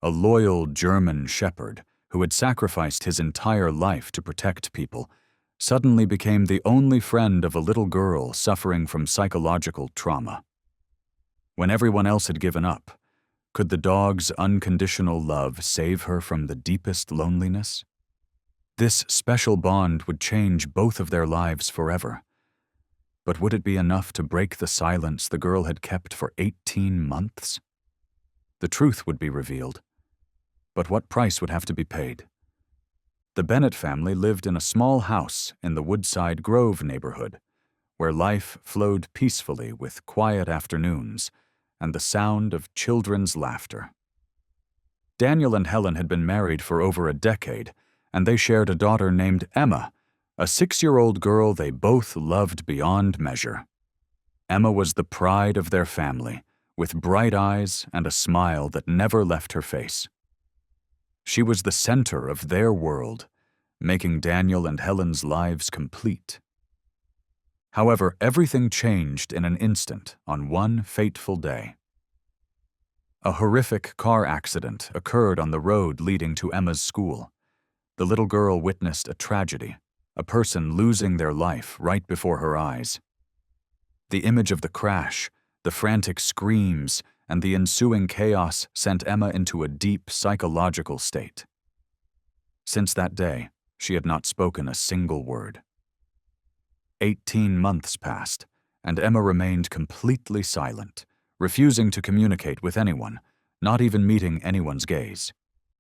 a loyal German shepherd who had sacrificed his entire life to protect people, suddenly became the only friend of a little girl suffering from psychological trauma. When everyone else had given up, could the dog's unconditional love save her from the deepest loneliness? This special bond would change both of their lives forever. But would it be enough to break the silence the girl had kept for 18 months? The truth would be revealed. But what price would have to be paid? The Bennett family lived in a small house in the Woodside Grove neighborhood, where life flowed peacefully with quiet afternoons and the sound of children's laughter. Daniel and Helen had been married for over a decade, and they shared a daughter named Emma, a 6-year-old girl they both loved beyond measure. Emma was the pride of their family, with bright eyes and a smile that never left her face. She was the center of their world, making Daniel and Helen's lives complete. However, everything changed in an instant on one fateful day. A horrific car accident occurred on the road leading to Emma's school. The little girl witnessed a tragedy, a person losing their life right before her eyes. The image of the crash, the frantic screams, and the ensuing chaos sent Emma into a deep psychological state. Since that day, she had not spoken a single word. 18 months passed, and Emma remained completely silent, refusing to communicate with anyone, not even meeting anyone's gaze.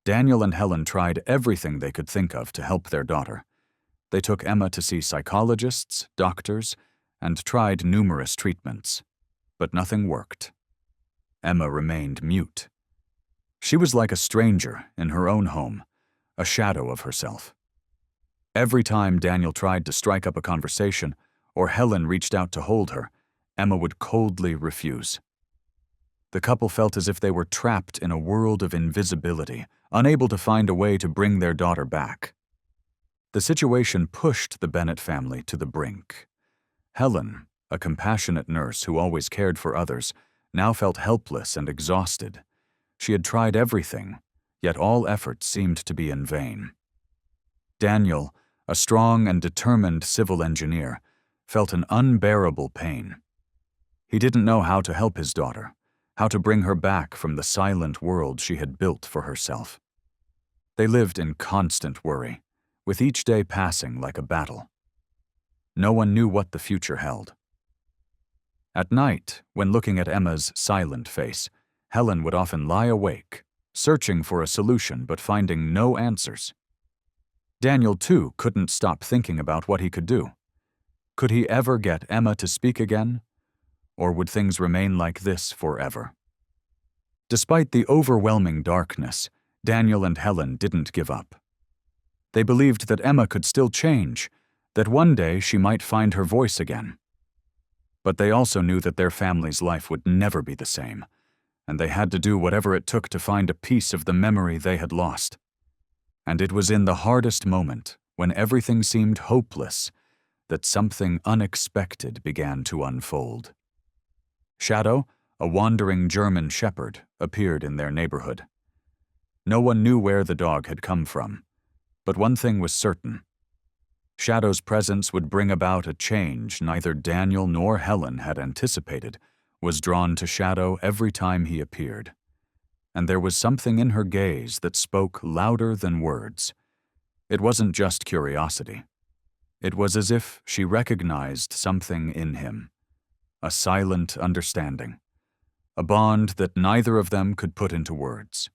Daniel and Helen tried everything they could think of to help their daughter. They took Emma to see psychologists, doctors, and tried numerous treatments, but nothing worked. Emma remained mute. She was like a stranger in her own home, a shadow of herself. Every time Daniel tried to strike up a conversation, or Helen reached out to hold her, Emma would coldly refuse. The couple felt as if they were trapped in a world of invisibility, unable to find a way to bring their daughter back. The situation pushed the Bennett family to the brink. Helen, a compassionate nurse who always cared for others, now felt helpless and exhausted. She had tried everything, yet all efforts seemed to be in vain. Daniel, a strong and determined civil engineer, felt an unbearable pain. He didn't know how to help his daughter, how to bring her back from the silent world she had built for herself. They lived in constant worry, with each day passing like a battle. No one knew what the future held. At night, when looking at Emma's silent face, Helen would often lie awake, searching for a solution but finding no answers. Daniel, too, couldn't stop thinking about what he could do. Could he ever get Emma to speak again? Or would things remain like this forever? Despite the overwhelming darkness, Daniel and Helen didn't give up. They believed that Emma could still change, that one day she might find her voice again. But they also knew that their family's life would never be the same, and they had to do whatever it took to find a piece of the memory they had lost. And it was in the hardest moment, when everything seemed hopeless, that something unexpected began to unfold. Shadow, a wandering German shepherd, appeared in their neighborhood. No one knew where the dog had come from, but one thing was certain. Shadow's presence would bring about a change neither Daniel nor Helen had anticipated, was drawn to Shadow every time he appeared. And there was something in her gaze that spoke louder than words. It wasn't just curiosity. It was as if she recognized something in him, a silent understanding, a bond that neither of them could put into words.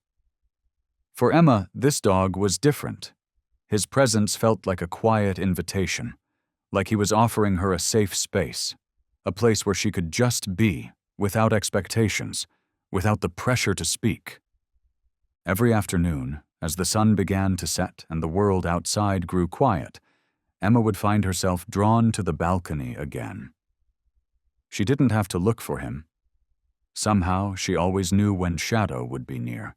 For Emma, this dog was different. His presence felt like a quiet invitation, like he was offering her a safe space, a place where she could just be, without expectations, without the pressure to speak. Every afternoon, as the sun began to set and the world outside grew quiet, Emma would find herself drawn to the balcony again. She didn't have to look for him. Somehow, she always knew when Shadow would be near.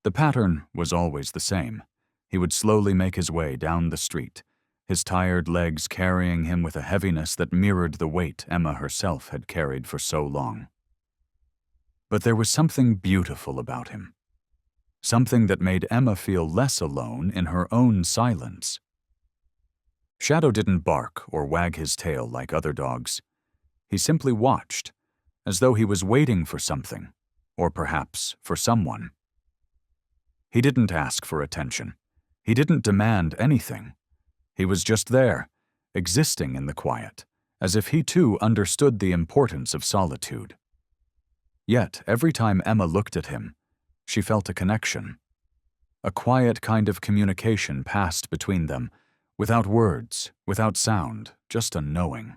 The pattern was always the same. He would slowly make his way down the street, his tired legs carrying him with a heaviness that mirrored the weight Emma herself had carried for so long. But there was something beautiful about him. something that made Emma feel less alone in her own silence. Shadow didn't bark or wag his tail like other dogs. He simply watched, as though he was waiting for something, or perhaps for someone. He didn't ask for attention. He didn't demand anything. He was just there, existing in the quiet, as if he too understood the importance of solitude. Yet, every time Emma looked at him, she felt a connection. A quiet kind of communication passed between them, without words, without sound, just a knowing.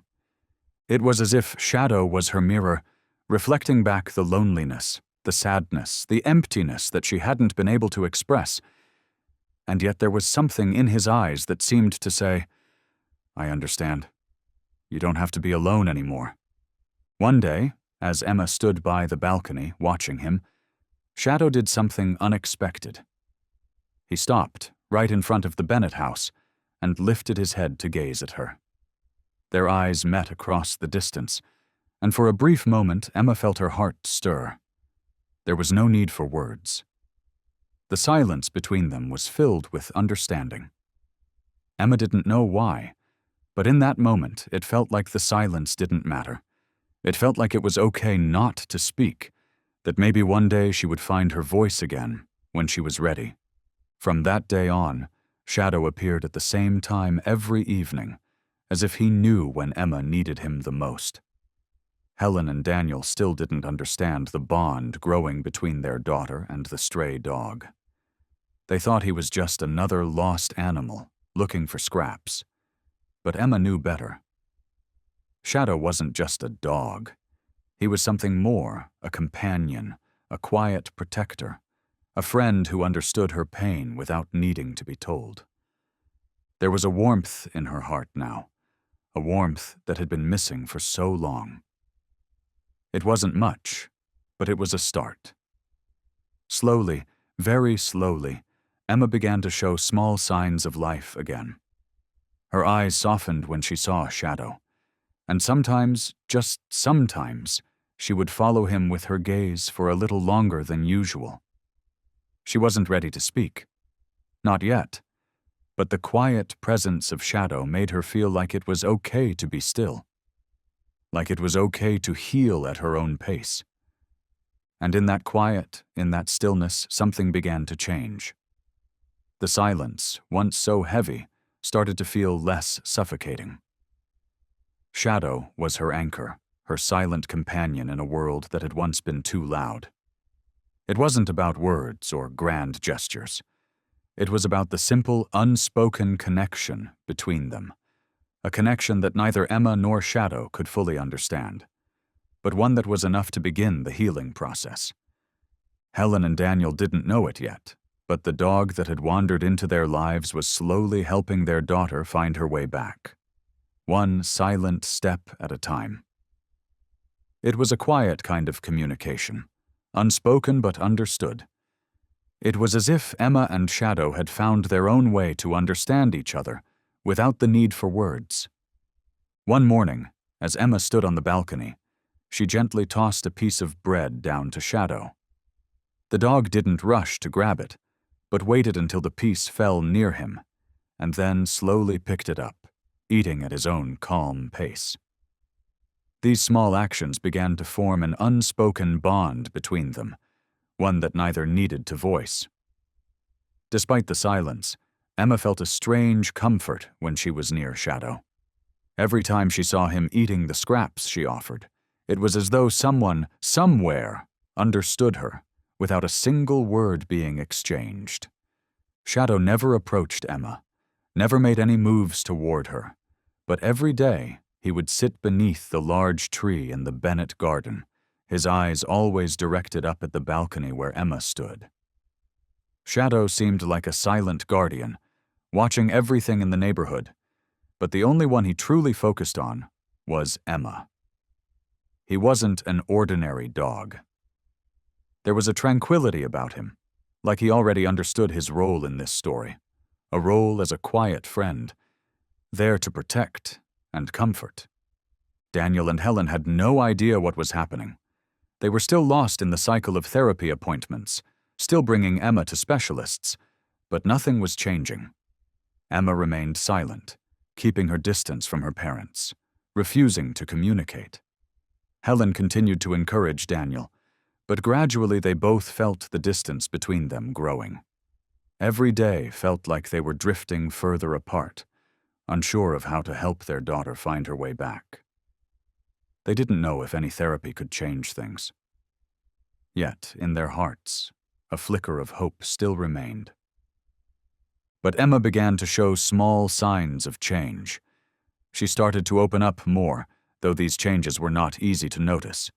It was as if Shadow was her mirror, reflecting back the loneliness, the sadness, the emptiness that she hadn't been able to express. And yet there was something in his eyes that seemed to say, "I understand. You don't have to be alone anymore." One day, as Emma stood by the balcony watching him, Shadow did something unexpected. He stopped right in front of the Bennett house and lifted his head to gaze at her. Their eyes met across the distance, and for a brief moment Emma felt her heart stir. There was no need for words. The silence between them was filled with understanding. Emma didn't know why, but in that moment it felt like the silence didn't matter. It felt like it was okay not to speak, that maybe one day she would find her voice again when she was ready. From that day on, Shadow appeared at the same time every evening, as if he knew when Emma needed him the most. Helen and Daniel still didn't understand the bond growing between their daughter and the stray dog. They thought he was just another lost animal, looking for scraps. But Emma knew better. Shadow wasn't just a dog. He was something more, a companion, a quiet protector, a friend who understood her pain without needing to be told. There was a warmth in her heart now, a warmth that had been missing for so long. It wasn't much, but it was a start. Slowly, very slowly, Emma began to show small signs of life again. Her eyes softened when she saw Shadow, and sometimes, just sometimes, she would follow him with her gaze for a little longer than usual. She wasn't ready to speak. Not yet. But the quiet presence of Shadow made her feel like it was okay to be still. Like it was okay to heal at her own pace. And in that quiet, in that stillness, something began to change. The silence, once so heavy, started to feel less suffocating. Shadow was her anchor, her silent companion in a world that had once been too loud. It wasn't about words or grand gestures. It was about the simple, unspoken connection between them, a connection that neither Emma nor Shadow could fully understand, but one that was enough to begin the healing process. Helen and Daniel didn't know it yet, but the dog that had wandered into their lives was slowly helping their daughter find her way back, one silent step at a time. It was a quiet kind of communication, unspoken but understood. It was as if Emma and Shadow had found their own way to understand each other without the need for words. One morning, as Emma stood on the balcony, she gently tossed a piece of bread down to Shadow. The dog didn't rush to grab it, but waited until the piece fell near him, and then slowly picked it up, eating at his own calm pace. These small actions began to form an unspoken bond between them, one that neither needed to voice. Despite the silence, Emma felt a strange comfort when she was near Shadow. Every time she saw him eating the scraps she offered, it was as though someone, somewhere, understood her, without a single word being exchanged. Shadow never approached Emma, never made any moves toward her, but every day he would sit beneath the large tree in the Bennett garden, his eyes always directed up at the balcony where Emma stood. Shadow seemed like a silent guardian, watching everything in the neighborhood, but the only one he truly focused on was Emma. He wasn't an ordinary dog. There was a tranquility about him, like he already understood his role in this story, a role as a quiet friend, there to protect and comfort. Daniel and Helen had no idea what was happening. They were still lost in the cycle of therapy appointments, still bringing Emma to specialists, but nothing was changing. Emma remained silent, keeping her distance from her parents, refusing to communicate. Helen continued to encourage Daniel, but gradually they both felt the distance between them growing. Every day felt like they were drifting further apart, unsure of how to help their daughter find her way back. They didn't know if any therapy could change things. Yet, in their hearts, a flicker of hope still remained. But Emma began to show small signs of change. She started to open up more, though these changes were not easy to notice.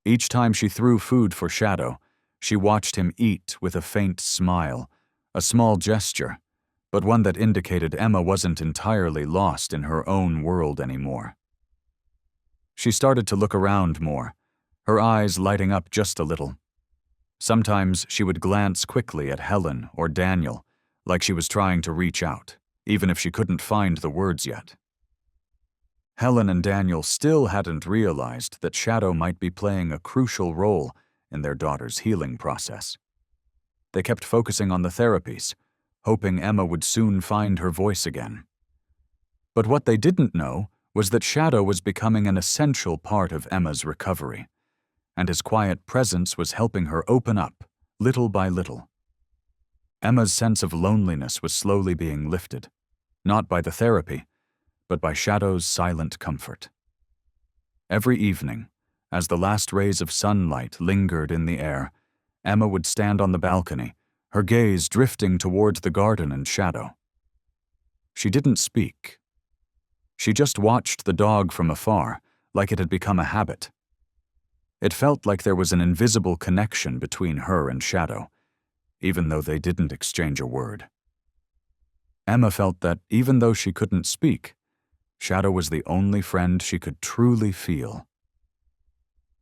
Each time she threw food for Shadow, she watched him eat with a faint smile, a small gesture, but one that indicated Emma wasn't entirely lost in her own world anymore. She started to look around more, her eyes lighting up just a little. Sometimes she would glance quickly at Helen or Daniel, like she was trying to reach out, even if she couldn't find the words yet. Helen and Daniel still hadn't realized that Shadow might be playing a crucial role in their daughter's healing process. They kept focusing on the therapies, hoping Emma would soon find her voice again. But what they didn't know was that Shadow was becoming an essential part of Emma's recovery, and his quiet presence was helping her open up, little by little. Emma's sense of loneliness was slowly being lifted, not by the therapy, but by Shadow's silent comfort. Every evening, as the last rays of sunlight lingered in the air, Emma would stand on the balcony, her gaze drifting toward the garden and Shadow. She didn't speak. She just watched the dog from afar, like it had become a habit. It felt like there was an invisible connection between her and Shadow, even though they didn't exchange a word. Emma felt that even though she couldn't speak, Shadow was the only friend she could truly feel.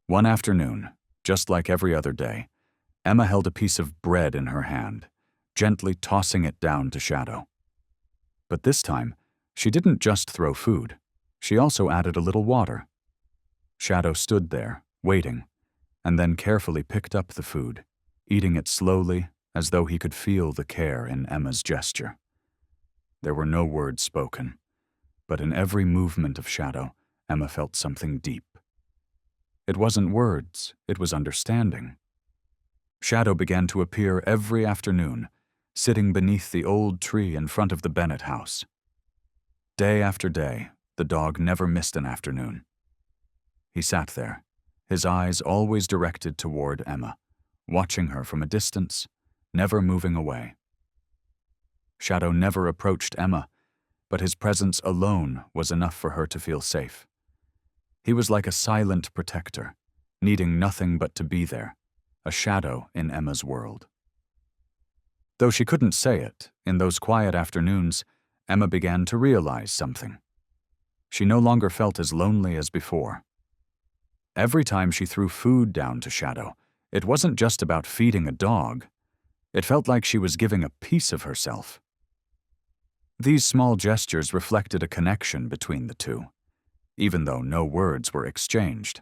One afternoon, just like every other day, Emma held a piece of bread in her hand, gently tossing it down to Shadow. But this time, she didn't just throw food. She also added a little water. Shadow stood there, waiting, and then carefully picked up the food, eating it slowly as though he could feel the care in Emma's gesture. There were no words spoken, but in every movement of Shadow, Emma felt something deep. It wasn't words, it was understanding. Shadow began to appear every afternoon, sitting beneath the old tree in front of the Bennett house. Day after day, the dog never missed an afternoon. He sat there, his eyes always directed toward Emma, watching her from a distance, never moving away. Shadow never approached Emma, but his presence alone was enough for her to feel safe. He was like a silent protector, needing nothing but to be there, a shadow in Emma's world. Though she couldn't say it, in those quiet afternoons, Emma began to realize something. She no longer felt as lonely as before. Every time she threw food down to Shadow, it wasn't just about feeding a dog. It felt like she was giving a piece of herself. These small gestures reflected a connection between the two, even though no words were exchanged.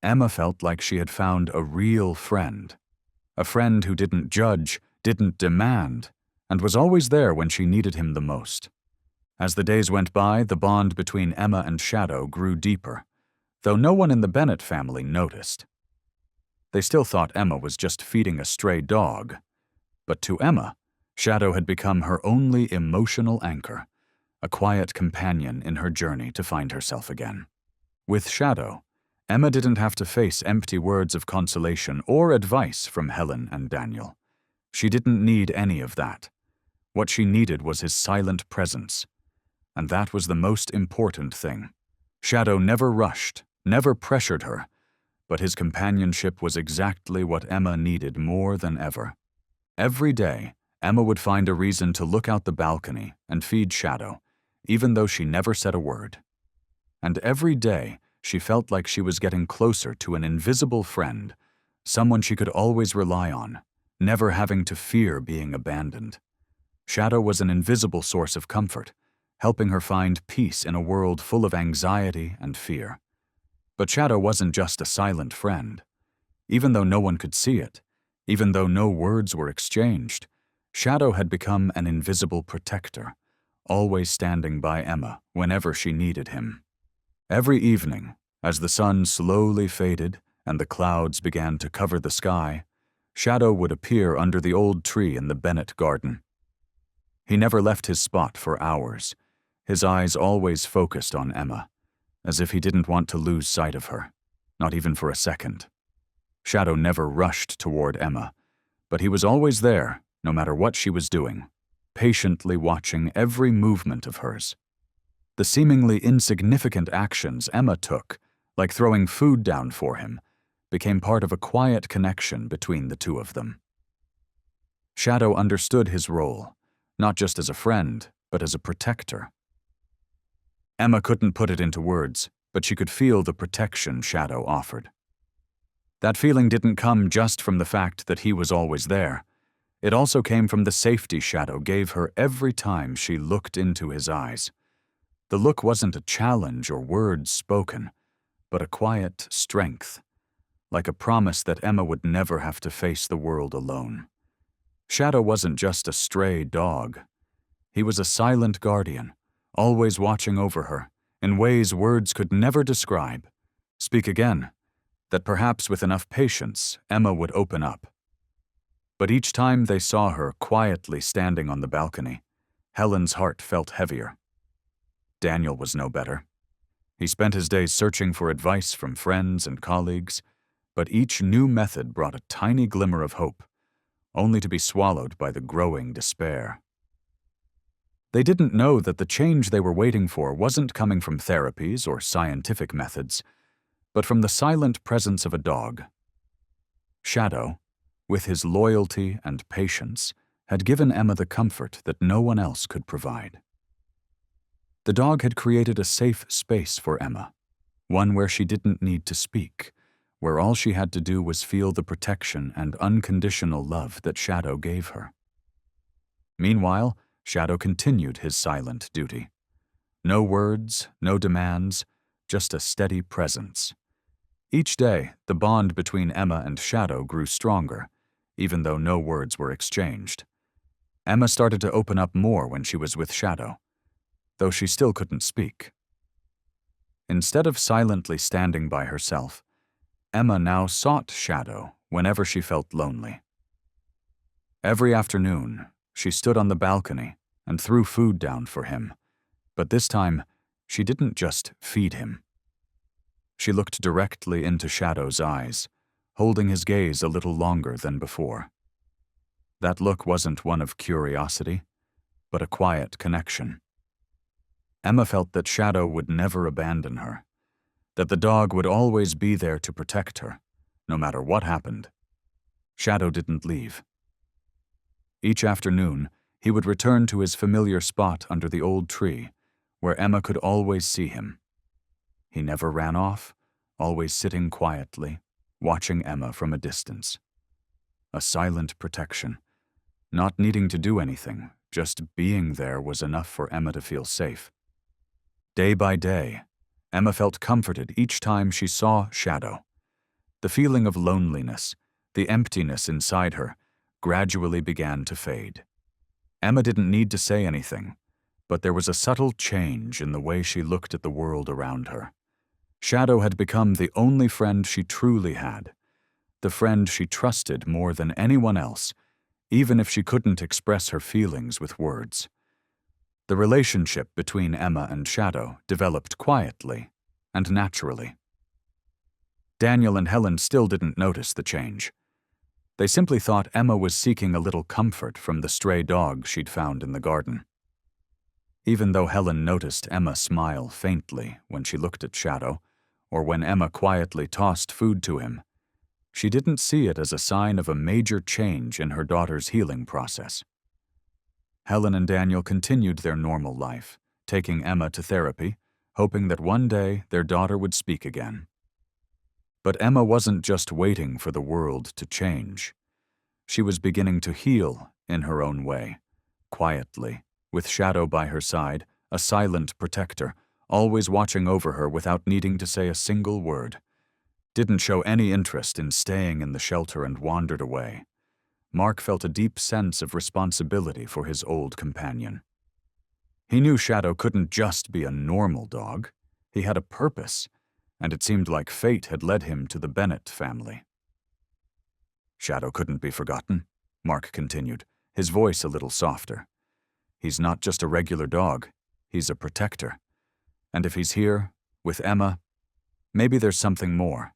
Emma felt like she had found a real friend, a friend who didn't judge, didn't demand, and was always there when she needed him the most. As the days went by, the bond between Emma and Shadow grew deeper, though no one in the Bennett family noticed. They still thought Emma was just feeding a stray dog, but to Emma, Shadow had become her only emotional anchor, a quiet companion in her journey to find herself again. With Shadow, Emma didn't have to face empty words of consolation or advice from Helen and Daniel. She didn't need any of that. What she needed was his silent presence, and that was the most important thing. Shadow never rushed, never pressured her, but his companionship was exactly what Emma needed more than ever. Every day, Emma would find a reason to look out the balcony and feed Shadow, even though she never said a word. And every day, she felt like she was getting closer to an invisible friend, someone she could always rely on, never having to fear being abandoned. Shadow was an invisible source of comfort, helping her find peace in a world full of anxiety and fear. But Shadow wasn't just a silent friend. Even though no one could see it, Even though no words were exchanged, Shadow had become an invisible protector, always standing by Emma whenever she needed him. Every evening, as the sun slowly faded and the clouds began to cover the sky, Shadow would appear under the old tree in the Bennett garden. He never left his spot for hours, his eyes always focused on Emma, as if he didn't want to lose sight of her, not even for a second. Shadow never rushed toward Emma, but he was always there, no matter what she was doing, patiently watching every movement of hers. The seemingly insignificant actions Emma took, like throwing food down for him, became part of a quiet connection between the two of them. Shadow understood his role, not just as a friend, but as a protector. Emma couldn't put it into words, but she could feel the protection Shadow offered. That feeling didn't come just from the fact that he was always there. It also came from the safety Shadow gave her every time she looked into his eyes. The look wasn't a challenge or words spoken, but a quiet strength, like a promise that Emma would never have to face the world alone. Shadow wasn't just a stray dog. He was a silent guardian, always watching over her, in ways words could never describe. Speak again, that perhaps with enough patience, Emma would open up. But each time they saw her quietly standing on the balcony, Helen's heart felt heavier. Daniel was no better. He spent his days searching for advice from friends and colleagues, but each new method brought a tiny glimmer of hope, only to be swallowed by the growing despair. They didn't know that the change they were waiting for wasn't coming from therapies or scientific methods, but from the silent presence of a dog. Shadow, with his loyalty and patience, had given Emma the comfort that no one else could provide. The dog had created a safe space for Emma, one where she didn't need to speak, where all she had to do was feel the protection and unconditional love that Shadow gave her. Meanwhile, Shadow continued his silent duty. No words, no demands, just a steady presence. Each day, the bond between Emma and Shadow grew stronger, even though no words were exchanged. Emma started to open up more when she was with Shadow, though she still couldn't speak. Instead of silently standing by herself, Emma now sought Shadow whenever she felt lonely. Every afternoon, she stood on the balcony and threw food down for him, but this time, she didn't just feed him. She looked directly into Shadow's eyes, holding his gaze a little longer than before. That look wasn't one of curiosity, but a quiet connection. Emma felt that Shadow would never abandon her, that the dog would always be there to protect her, no matter what happened. Shadow didn't leave. Each afternoon, he would return to his familiar spot under the old tree, where Emma could always see him. He never ran off, always sitting quietly, watching Emma from a distance. A silent protection. Not needing to do anything, just being there was enough for Emma to feel safe. Day by day, Emma felt comforted each time she saw Shadow. The feeling of loneliness, the emptiness inside her, gradually began to fade. Emma didn't need to say anything, but there was a subtle change in the way she looked at the world around her. Shadow had become the only friend she truly had, the friend she trusted more than anyone else, even if she couldn't express her feelings with words. The relationship between Emma and Shadow developed quietly and naturally. Daniel and Helen still didn't notice the change. They simply thought Emma was seeking a little comfort from the stray dog she'd found in the garden. Even though Helen noticed Emma smile faintly when she looked at Shadow, or when Emma quietly tossed food to him, she didn't see it as a sign of a major change in her daughter's healing process. Helen and Daniel continued their normal life, taking Emma to therapy, hoping that one day their daughter would speak again. But Emma wasn't just waiting for the world to change. She was beginning to heal in her own way, quietly, with Shadow by her side, a silent protector, always watching over her without needing to say a single word. Didn't show any interest in staying in the shelter and wandered away, Mark felt a deep sense of responsibility for his old companion. He knew Shadow couldn't just be a normal dog. He had a purpose, and it seemed like fate had led him to the Bennett family. Shadow couldn't be forgotten, Mark continued, his voice a little softer. He's not just a regular dog, he's a protector. And if he's here, with Emma, maybe there's something more.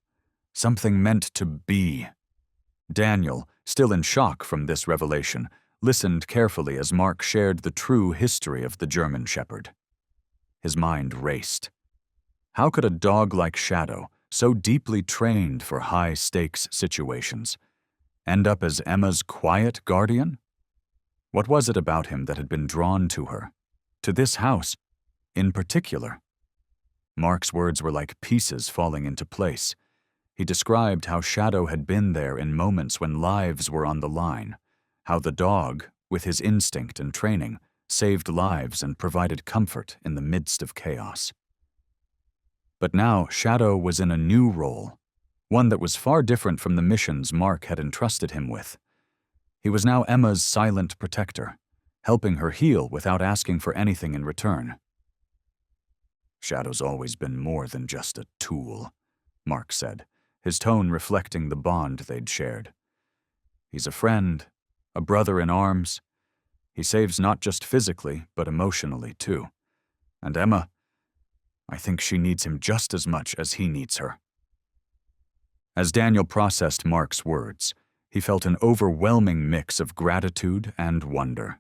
Something meant to be. Daniel, still in shock from this revelation, listened carefully as Mark shared the true history of the German Shepherd. His mind raced. How could a dog like Shadow, so deeply trained for high-stakes situations, end up as Emma's quiet guardian? What was it about him that had been drawn to her, to this house in particular? Mark's words were like pieces falling into place. He described how Shadow had been there in moments when lives were on the line, how the dog, with his instinct and training, saved lives and provided comfort in the midst of chaos. But now Shadow was in a new role, one that was far different from the missions Mark had entrusted him with. He was now Emma's silent protector, helping her heal without asking for anything in return. Shadow's always been more than just a tool, Mark said, his tone reflecting the bond they'd shared. He's a friend, a brother in arms. He saves not just physically, but emotionally, too. And Emma, I think she needs him just as much as he needs her. As Daniel processed Mark's words, he felt an overwhelming mix of gratitude and wonder.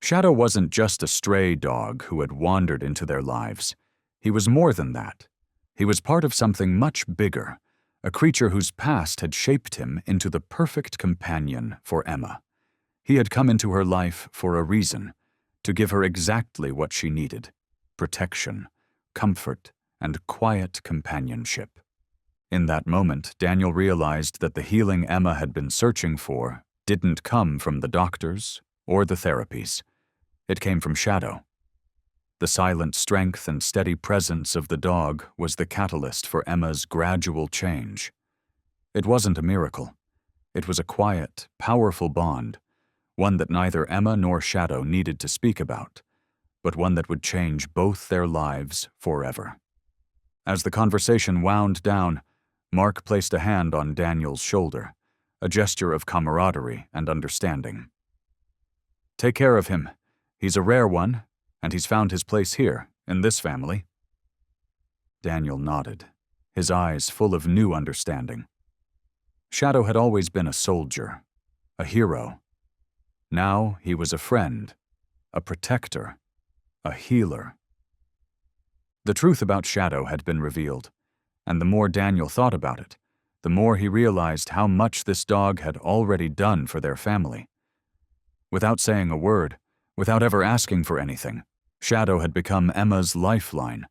Shadow wasn't just a stray dog who had wandered into their lives. He was more than that. He was part of something much bigger, a creature whose past had shaped him into the perfect companion for Emma. He had come into her life for a reason, to give her exactly what she needed: protection, comfort, and quiet companionship. In that moment, Daniel realized that the healing Emma had been searching for didn't come from the doctors or the therapies. It came from Shadow. The silent strength and steady presence of the dog was the catalyst for Emma's gradual change. It wasn't a miracle. It was a quiet, powerful bond, one that neither Emma nor Shadow needed to speak about, but one that would change both their lives forever. As the conversation wound down, Mark placed a hand on Daniel's shoulder, a gesture of camaraderie and understanding. "Take care of him. He's a rare one, and he's found his place here, in this family." Daniel nodded, his eyes full of new understanding. Shadow had always been a soldier, a hero. Now he was a friend, a protector, a healer. The truth about Shadow had been revealed, and the more Daniel thought about it, the more he realized how much this dog had already done for their family. Without saying a word, without ever asking for anything, Shadow had become Emma's lifeline,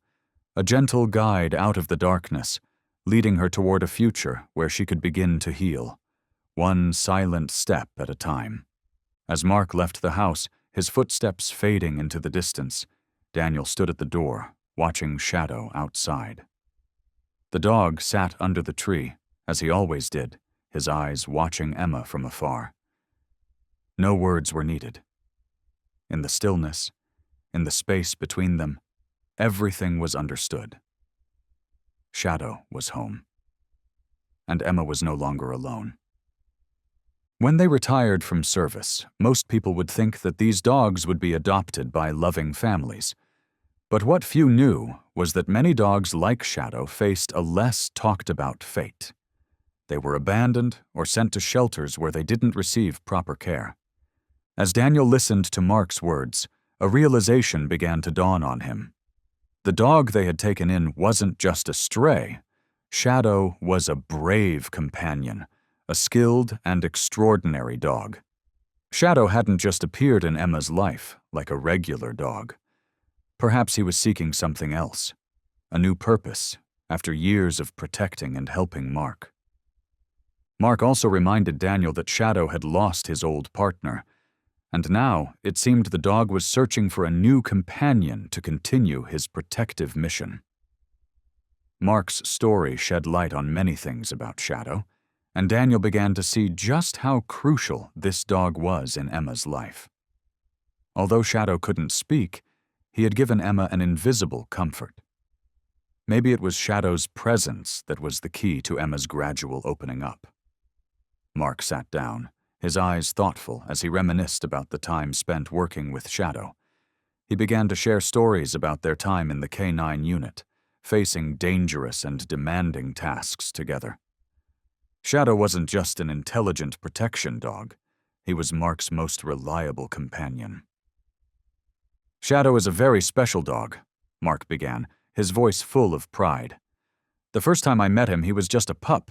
a gentle guide out of the darkness, leading her toward a future where she could begin to heal, one silent step at a time. As Mark left the house, his footsteps fading into the distance, Daniel stood at the door, watching Shadow outside. The dog sat under the tree, as he always did, his eyes watching Emma from afar. No words were needed. In the stillness, in the space between them, everything was understood. Shadow was home. And Emma was no longer alone. When they retired from service, most people would think that these dogs would be adopted by loving families. But what few knew was that many dogs like Shadow faced a less talked-about fate. They were abandoned or sent to shelters where they didn't receive proper care. As Daniel listened to Mark's words, a realization began to dawn on him. The dog they had taken in wasn't just a stray. Shadow was a brave companion, a skilled and extraordinary dog. Shadow hadn't just appeared in Emma's life like a regular dog. Perhaps he was seeking something else, a new purpose, after years of protecting and helping Mark. Mark also reminded Daniel that Shadow had lost his old partner, and now it seemed the dog was searching for a new companion to continue his protective mission. Mark's story shed light on many things about Shadow, and Daniel began to see just how crucial this dog was in Emma's life. Although Shadow couldn't speak, he had given Emma an invisible comfort. Maybe it was Shadow's presence that was the key to Emma's gradual opening up. Mark sat down, his eyes thoughtful as he reminisced about the time spent working with Shadow. He began to share stories about their time in the K-9 unit, facing dangerous and demanding tasks together. Shadow wasn't just an intelligent protection dog. He was Mark's most reliable companion. "Shadow is a very special dog," Mark began, his voice full of pride. "The first time I met him, he was just a pup.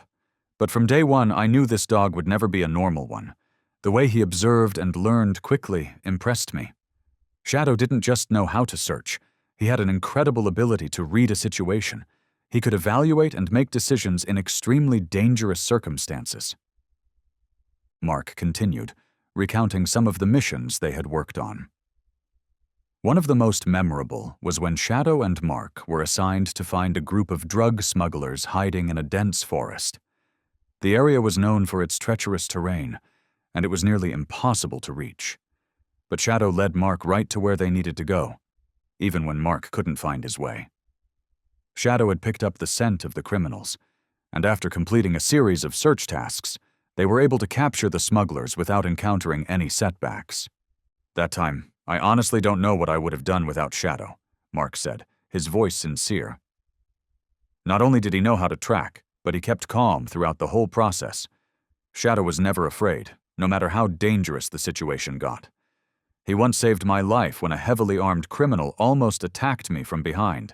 But from day one, I knew this dog would never be a normal one. The way he observed and learned quickly impressed me. Shadow didn't just know how to search. He had an incredible ability to read a situation. He could evaluate and make decisions in extremely dangerous circumstances." Mark continued, recounting some of the missions they had worked on. One of the most memorable was when Shadow and Mark were assigned to find a group of drug smugglers hiding in a dense forest. The area was known for its treacherous terrain, and it was nearly impossible to reach. But Shadow led Mark right to where they needed to go, even when Mark couldn't find his way. Shadow had picked up the scent of the criminals, and after completing a series of search tasks, they were able to capture the smugglers without encountering any setbacks. "That time, I honestly don't know what I would have done without Shadow," Mark said, his voice sincere. Not only did he know how to track, but he kept calm throughout the whole process. Shadow was never afraid, no matter how dangerous the situation got. He once saved my life when a heavily armed criminal almost attacked me from behind.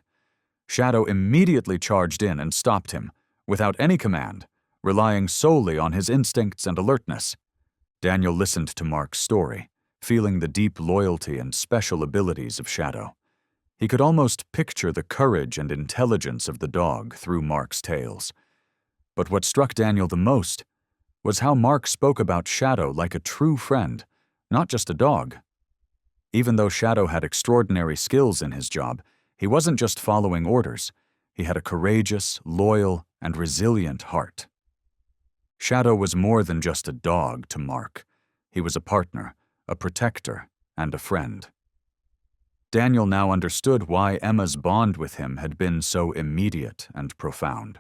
Shadow immediately charged in and stopped him, without any command, relying solely on his instincts and alertness. Daniel listened to Mark's story, feeling the deep loyalty and special abilities of Shadow. He could almost picture the courage and intelligence of the dog through Mark's tales. But what struck Daniel the most was how Mark spoke about Shadow like a true friend, not just a dog. Even though Shadow had extraordinary skills in his job, he wasn't just following orders. He had a courageous, loyal, and resilient heart. Shadow was more than just a dog to Mark. He was a partner, a protector, and a friend. Daniel now understood why Emma's bond with him had been so immediate and profound.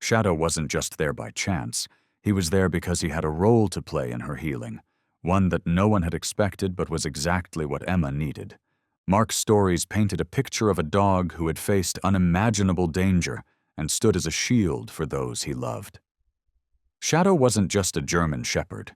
Shadow wasn't just there by chance. He was there because he had a role to play in her healing, one that no one had expected but was exactly what Emma needed. Mark's stories painted a picture of a dog who had faced unimaginable danger and stood as a shield for those he loved. Shadow wasn't just a German shepherd.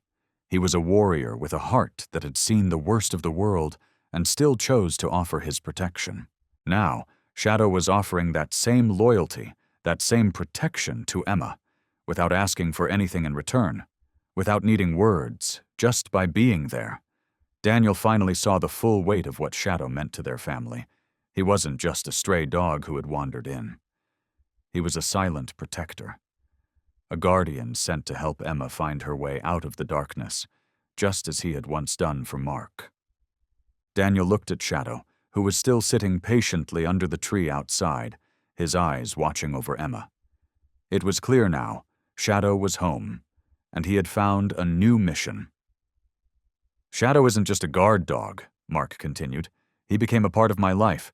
He was a warrior with a heart that had seen the worst of the world and still chose to offer his protection. Now, Shadow was offering that same loyalty, that same protection to Emma, without asking for anything in return, without needing words, just by being there. Daniel finally saw the full weight of what Shadow meant to their family. He wasn't just a stray dog who had wandered in. He was a silent protector, a guardian sent to help Emma find her way out of the darkness, just as he had once done for Mark. Daniel looked at Shadow, who was still sitting patiently under the tree outside, his eyes watching over Emma. It was clear now, Shadow was home, and he had found a new mission. "Shadow isn't just a guard dog," Mark continued. "He became a part of my life.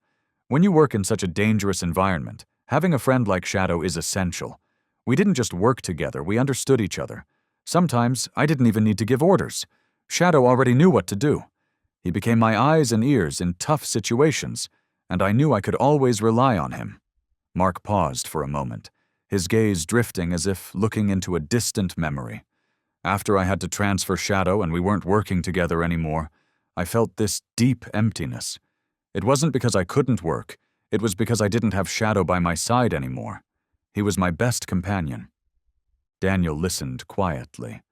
When you work in such a dangerous environment, having a friend like Shadow is essential. We didn't just work together, we understood each other. Sometimes I didn't even need to give orders. Shadow already knew what to do. He became my eyes and ears in tough situations, and I knew I could always rely on him." Mark paused for a moment, his gaze drifting as if looking into a distant memory. "After I had to transfer Shadow and we weren't working together anymore, I felt this deep emptiness. It wasn't because I couldn't work, it was because I didn't have Shadow by my side anymore. He was my best companion." Daniel listened quietly,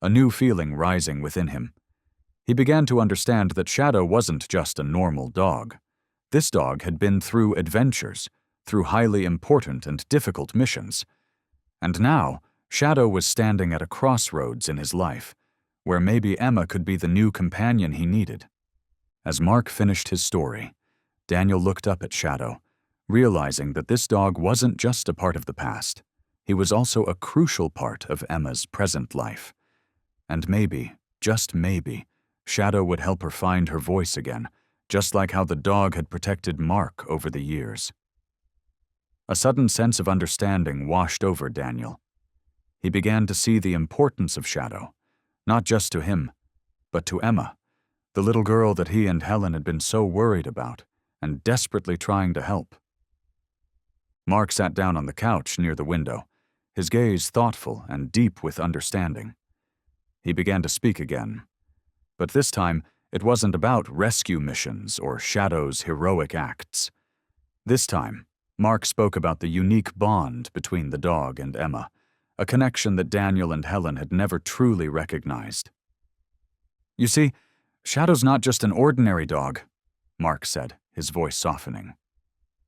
a new feeling rising within him. He began to understand that Shadow wasn't just a normal dog. This dog had been through adventures, through highly important and difficult missions. And now, Shadow was standing at a crossroads in his life, where maybe Emma could be the new companion he needed. As Mark finished his story, Daniel looked up at Shadow, realizing that this dog wasn't just a part of the past. he was also a crucial part of Emma's present life. And maybe, just maybe, Shadow would help her find her voice again, just like how the dog had protected Mark over the years. A sudden sense of understanding washed over Daniel. He began to see the importance of Shadow, not just to him, but to Emma, the little girl that he and Helen had been so worried about and desperately trying to help. Mark sat down on the couch near the window, his gaze thoughtful and deep with understanding. He began to speak again, but this time it wasn't about rescue missions or Shadow's heroic acts. This time, Mark spoke about the unique bond between the dog and Emma, a connection that Daniel and Helen had never truly recognized. "You see, Shadow's not just an ordinary dog," Mark said, his voice softening.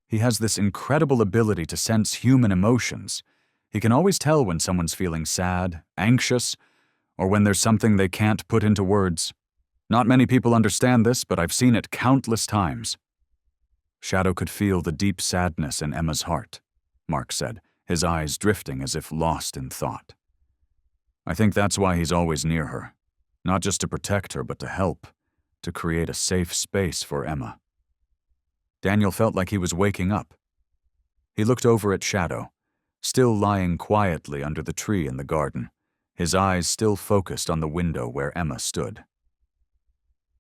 "He has this incredible ability to sense human emotions. He can always tell when someone's feeling sad, anxious, or when there's something they can't put into words. Not many people understand this, but I've seen it countless times." Shadow could feel the deep sadness in Emma's heart, Mark said, his eyes drifting as if lost in thought. "I think that's why he's always near her, not just to protect her, but to help, to create a safe space for Emma." Daniel felt like he was waking up. He looked over at Shadow, still lying quietly under the tree in the garden, his eyes still focused on the window where Emma stood.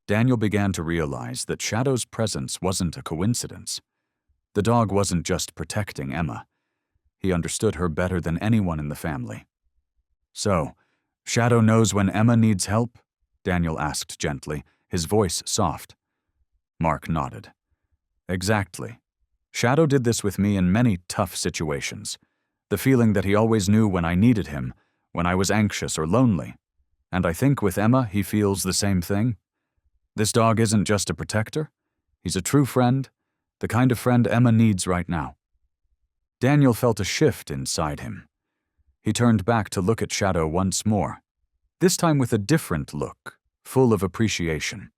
Daniel began to realize that Shadow's presence wasn't a coincidence. The dog wasn't just protecting Emma. He understood her better than anyone in the family. "So, Shadow knows when Emma needs help?" Daniel asked gently, his voice soft. Mark nodded. "Exactly. Shadow did this with me in many tough situations. The feeling that he always knew when I needed him, when I was anxious or lonely. And I think with Emma he feels the same thing. This dog isn't just a protector. He's a true friend, the kind of friend Emma needs right now." Daniel felt a shift inside him. He turned back to look at Shadow once more, this time with a different look, full of appreciation.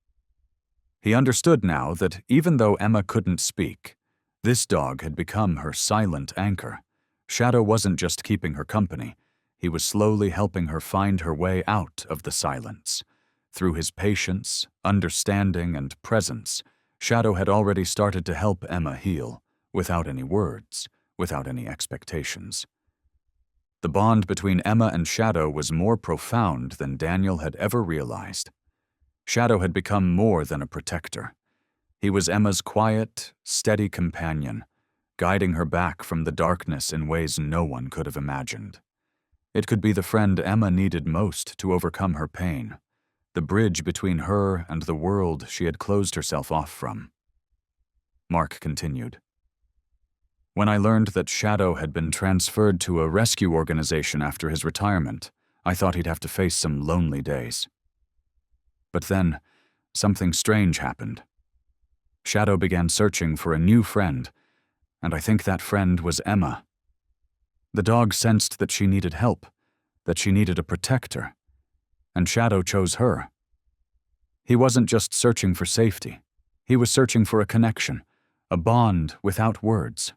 He understood now that even though Emma couldn't speak, this dog had become her silent anchor. Shadow wasn't just keeping her company, he was slowly helping her find her way out of the silence. Through his patience, understanding, and presence, Shadow had already started to help Emma heal, without any words, without any expectations. The bond between Emma and Shadow was more profound than Daniel had ever realized. Shadow had become more than a protector. He was Emma's quiet, steady companion, guiding her back from the darkness in ways no one could have imagined. It could be the friend Emma needed most to overcome her pain, the bridge between her and the world she had closed herself off from. Mark continued. "When I learned that Shadow had been transferred to a rescue organization after his retirement, I thought he'd have to face some lonely days. But then, something strange happened. Shadow began searching for a new friend, and I think that friend was Emma. The dog sensed that she needed help, that she needed a protector, and Shadow chose her. He wasn't just searching for safety. He was searching for a connection, a bond without words."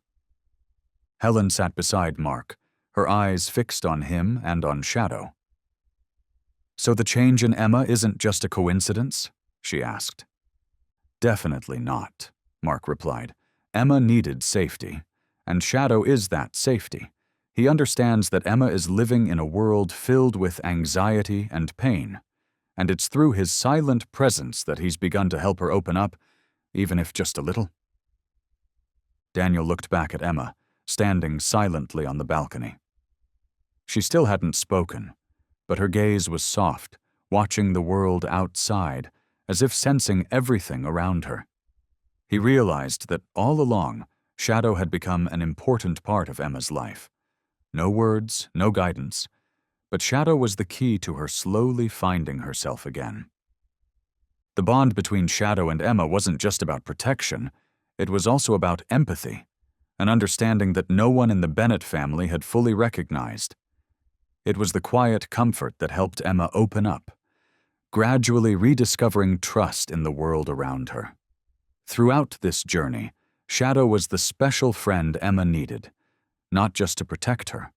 Helen sat beside Mark, her eyes fixed on him and on Shadow. "So the change in Emma isn't just a coincidence?" she asked. "Definitely not," Mark replied. "Emma needed safety, and Shadow is that safety. He understands that Emma is living in a world filled with anxiety and pain, and it's through his silent presence that he's begun to help her open up, even if just a little." Daniel looked back at Emma, standing silently on the balcony. She still hadn't spoken, but her gaze was soft, watching the world outside, as if sensing everything around her. He realized that all along, Shadow had become an important part of Emma's life. No words, no guidance, but Shadow was the key to her slowly finding herself again. The bond between Shadow and Emma wasn't just about protection, it was also about empathy, an understanding that no one in the Bennett family had fully recognized. It was the quiet comfort that helped Emma open up, gradually rediscovering trust in the world around her. Throughout this journey, Shadow was the special friend Emma needed, not just to protect her,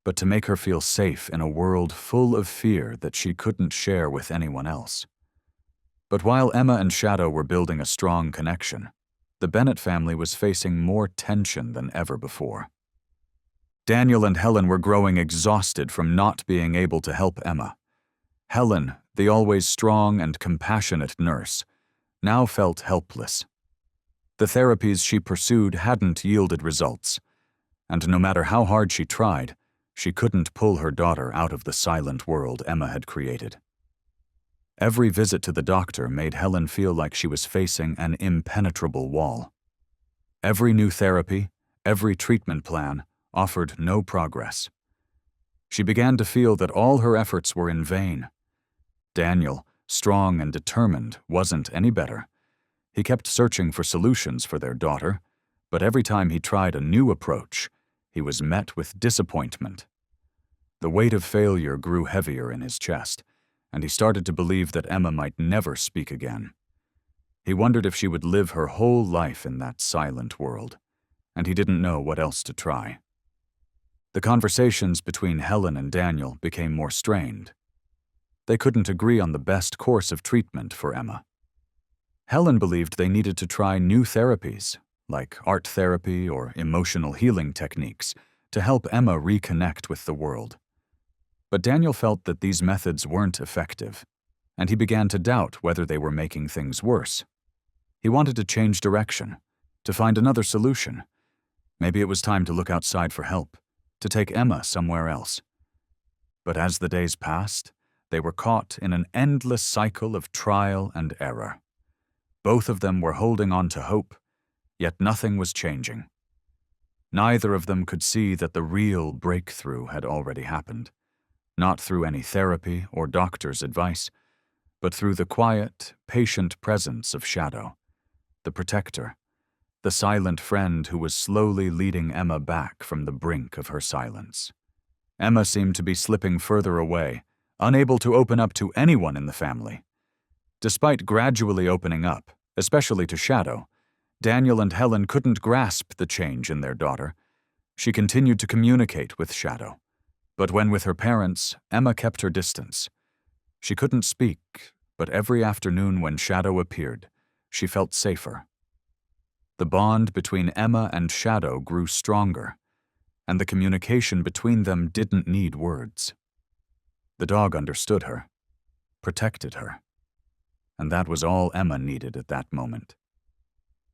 but to make her feel safe in a world full of fear that she couldn't share with anyone else. But while Emma and Shadow were building a strong connection, the Bennett family was facing more tension than ever before. Daniel and Helen were growing exhausted from not being able to help Emma. Helen, the always strong and compassionate nurse, now felt helpless. The therapies she pursued hadn't yielded results, and no matter how hard she tried, she couldn't pull her daughter out of the silent world Emma had created. Every visit to the doctor made Helen feel like she was facing an impenetrable wall. Every new therapy, every treatment plan offered no progress. She began to feel that all her efforts were in vain. Daniel, strong and determined, wasn't any better. He kept searching for solutions for their daughter, but every time he tried a new approach, he was met with disappointment. The weight of failure grew heavier in his chest, and he started to believe that Emma might never speak again. He wondered if she would live her whole life in that silent world, and he didn't know what else to try. The conversations between Helen and Daniel became more strained. They couldn't agree on the best course of treatment for Emma. Helen believed they needed to try new therapies, like art therapy or emotional healing techniques, to help Emma reconnect with the world. But Daniel felt that these methods weren't effective, and he began to doubt whether they were making things worse. He wanted to change direction, to find another solution. Maybe it was time to look outside for help, to take Emma somewhere else. But as the days passed, they were caught in an endless cycle of trial and error. Both of them were holding on to hope, yet nothing was changing. Neither of them could see that the real breakthrough had already happened, not through any therapy or doctor's advice, but through the quiet, patient presence of Shadow, the protector, the silent friend who was slowly leading Emma back from the brink of her silence. Emma seemed to be slipping further away, unable to open up to anyone in the family. Despite gradually opening up, especially to Shadow, Daniel and Helen couldn't grasp the change in their daughter. She continued to communicate with Shadow, but when with her parents, Emma kept her distance. She couldn't speak, but every afternoon when Shadow appeared, she felt safer. The bond between Emma and Shadow grew stronger, and the communication between them didn't need words. The dog understood her, protected her, and that was all Emma needed at that moment.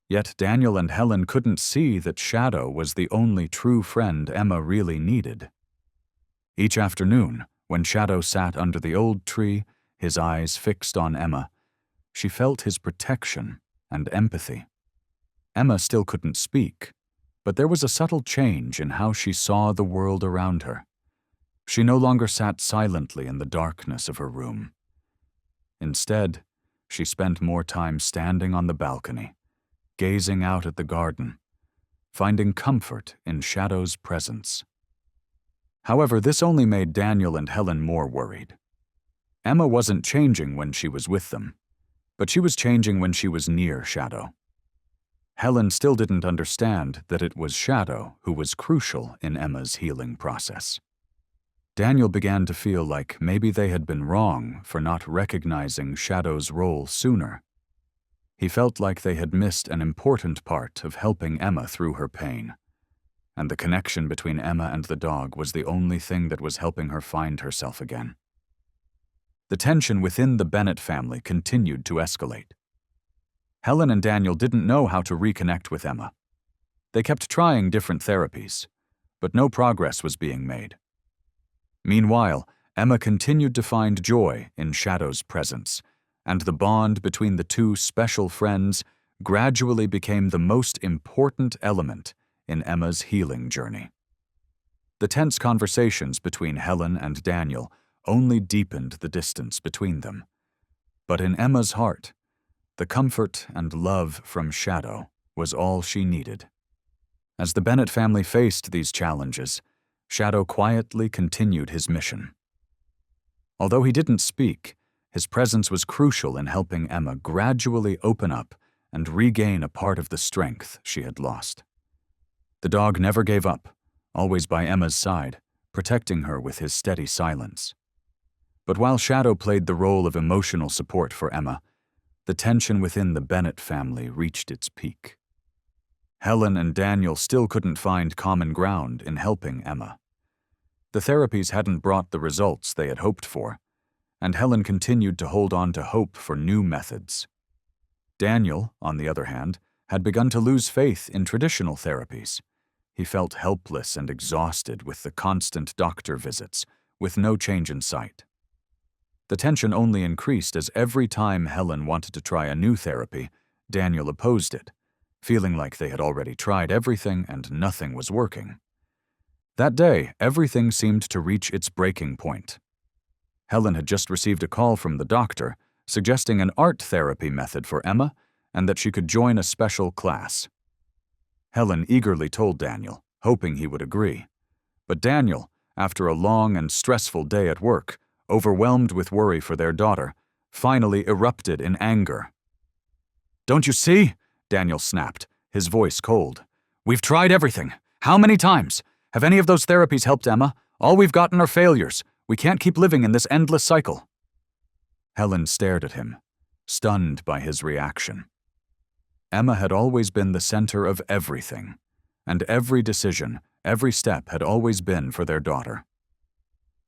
Yet Daniel and Helen couldn't see that Shadow was the only true friend Emma really needed. Each afternoon, when Shadow sat under the old tree, his eyes fixed on Emma, she felt his protection and empathy. Emma still couldn't speak, but there was a subtle change in how she saw the world around her. She no longer sat silently in the darkness of her room. Instead, she spent more time standing on the balcony, gazing out at the garden, finding comfort in Shadow's presence. However, this only made Daniel and Helen more worried. Emma wasn't changing when she was with them, but she was changing when she was near Shadow. Helen still didn't understand that it was Shadow who was crucial in Emma's healing process. Daniel began to feel like maybe they had been wrong for not recognizing Shadow's role sooner. He felt like they had missed an important part of helping Emma through her pain, and the connection between Emma and the dog was the only thing that was helping her find herself again. The tension within the Bennett family continued to escalate. Helen and Daniel didn't know how to reconnect with Emma. They kept trying different therapies, but no progress was being made. Meanwhile, Emma continued to find joy in Shadow's presence, and the bond between the two special friends gradually became the most important element in Emma's healing journey. The tense conversations between Helen and Daniel only deepened the distance between them. But in Emma's heart, the comfort and love from Shadow was all she needed. As the Bennett family faced these challenges, Shadow quietly continued his mission. Although he didn't speak, his presence was crucial in helping Emma gradually open up and regain a part of the strength she had lost. The dog never gave up, always by Emma's side, protecting her with his steady silence. But while Shadow played the role of emotional support for Emma, the tension within the Bennett family reached its peak. Helen and Daniel still couldn't find common ground in helping Emma. The therapies hadn't brought the results they had hoped for, and Helen continued to hold on to hope for new methods. Daniel, on the other hand, had begun to lose faith in traditional therapies. He felt helpless and exhausted with the constant doctor visits, with no change in sight. The tension only increased as every time Helen wanted to try a new therapy, Daniel opposed it, feeling like they had already tried everything and nothing was working. That day, everything seemed to reach its breaking point. Helen had just received a call from the doctor suggesting an art therapy method for Emma and that she could join a special class. Helen eagerly told Daniel, hoping he would agree. But Daniel, after a long and stressful day at work, overwhelmed with worry for their daughter, finally erupted in anger. "Don't you see?" Daniel snapped, his voice cold. "We've tried everything. How many times? Have any of those therapies helped Emma? All we've gotten are failures. We can't keep living in this endless cycle." Helen stared at him, stunned by his reaction. Emma had always been the center of everything, and every decision, every step had always been for their daughter.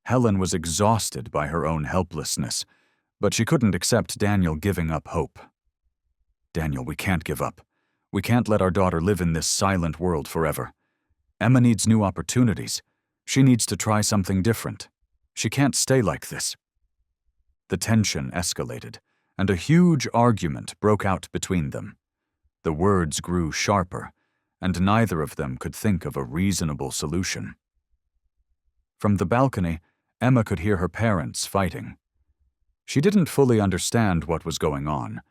Helen was exhausted by her own helplessness, but she couldn't accept Daniel giving up hope. "Daniel, we can't give up. We can't let our daughter live in this silent world forever. Emma needs new opportunities. She needs to try something different. She can't stay like this." The tension escalated, and a huge argument broke out between them. The words grew sharper, and neither of them could think of a reasonable solution. From the balcony, Emma could hear her parents fighting. She didn't fully understand what was going on,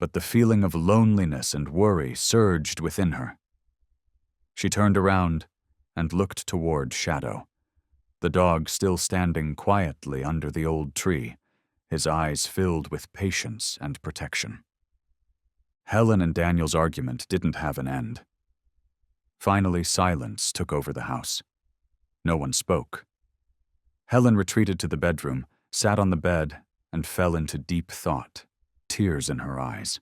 but the feeling of loneliness and worry surged within her. She turned around and looked toward Shadow, the dog still standing quietly under the old tree, his eyes filled with patience and protection. Helen and Daniel's argument didn't have an end. Finally, silence took over the house. No one spoke. Helen retreated to the bedroom, sat on the bed, and fell into deep thought, tears in her eyes.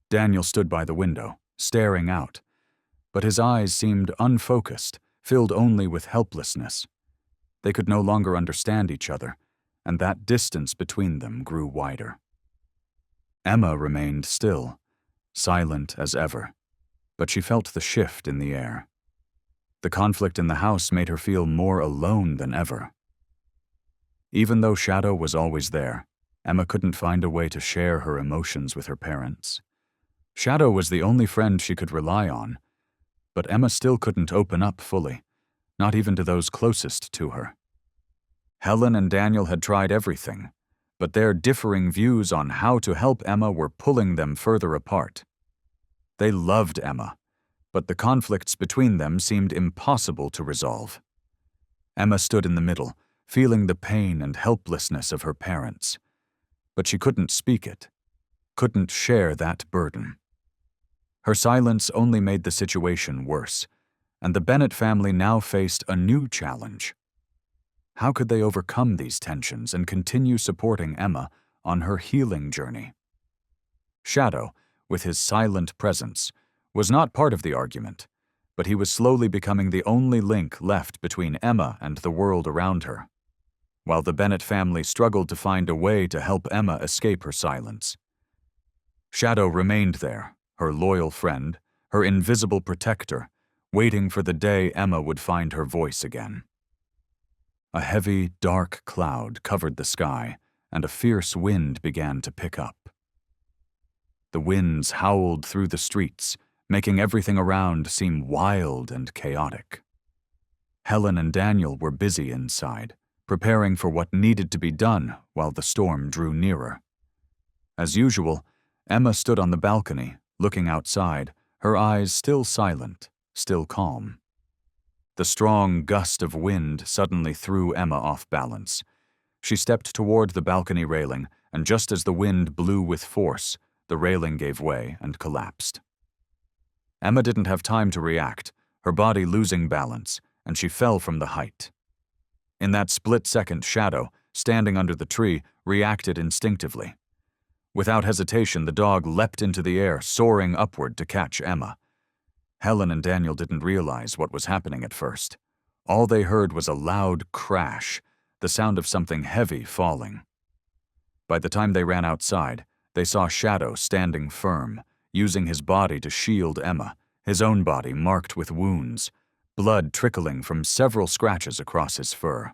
Daniel stood by the window, staring out, but his eyes seemed unfocused, filled only with helplessness. They could no longer understand each other, and that distance between them grew wider. Emma remained still, silent as ever, but she felt the shift in the air. The conflict in the house made her feel more alone than ever. Even though Shadow was always there, Emma couldn't find a way to share her emotions with her parents. Shadow was the only friend she could rely on, but Emma still couldn't open up fully, not even to those closest to her. Helen and Daniel had tried everything, but their differing views on how to help Emma were pulling them further apart. They loved Emma, but the conflicts between them seemed impossible to resolve. Emma stood in the middle, feeling the pain and helplessness of her parents, but she couldn't speak it, couldn't share that burden. Her silence only made the situation worse, and the Bennett family now faced a new challenge. How could they overcome these tensions and continue supporting Emma on her healing journey? Shadow, with his silent presence, was not part of the argument, but he was slowly becoming the only link left between Emma and the world around her, while the Bennett family struggled to find a way to help Emma escape her silence. Shadow remained there, her loyal friend, her invisible protector, waiting for the day Emma would find her voice again. A heavy, dark cloud covered the sky, and a fierce wind began to pick up. The winds howled through the streets, making everything around seem wild and chaotic. Helen and Daniel were busy inside, preparing for what needed to be done while the storm drew nearer. As usual, Emma stood on the balcony, looking outside, her eyes still silent, still calm. The strong gust of wind suddenly threw Emma off balance. She stepped toward the balcony railing, and just as the wind blew with force, the railing gave way and collapsed. Emma didn't have time to react, her body losing balance, and she fell from the height. In that split-second, Shadow, standing under the tree, reacted instinctively. Without hesitation, the dog leapt into the air, soaring upward to catch Emma. Helen and Daniel didn't realize what was happening at first. All they heard was a loud crash, the sound of something heavy falling. By the time they ran outside, they saw Shadow standing firm, using his body to shield Emma, his own body marked with wounds, blood trickling from several scratches across his fur.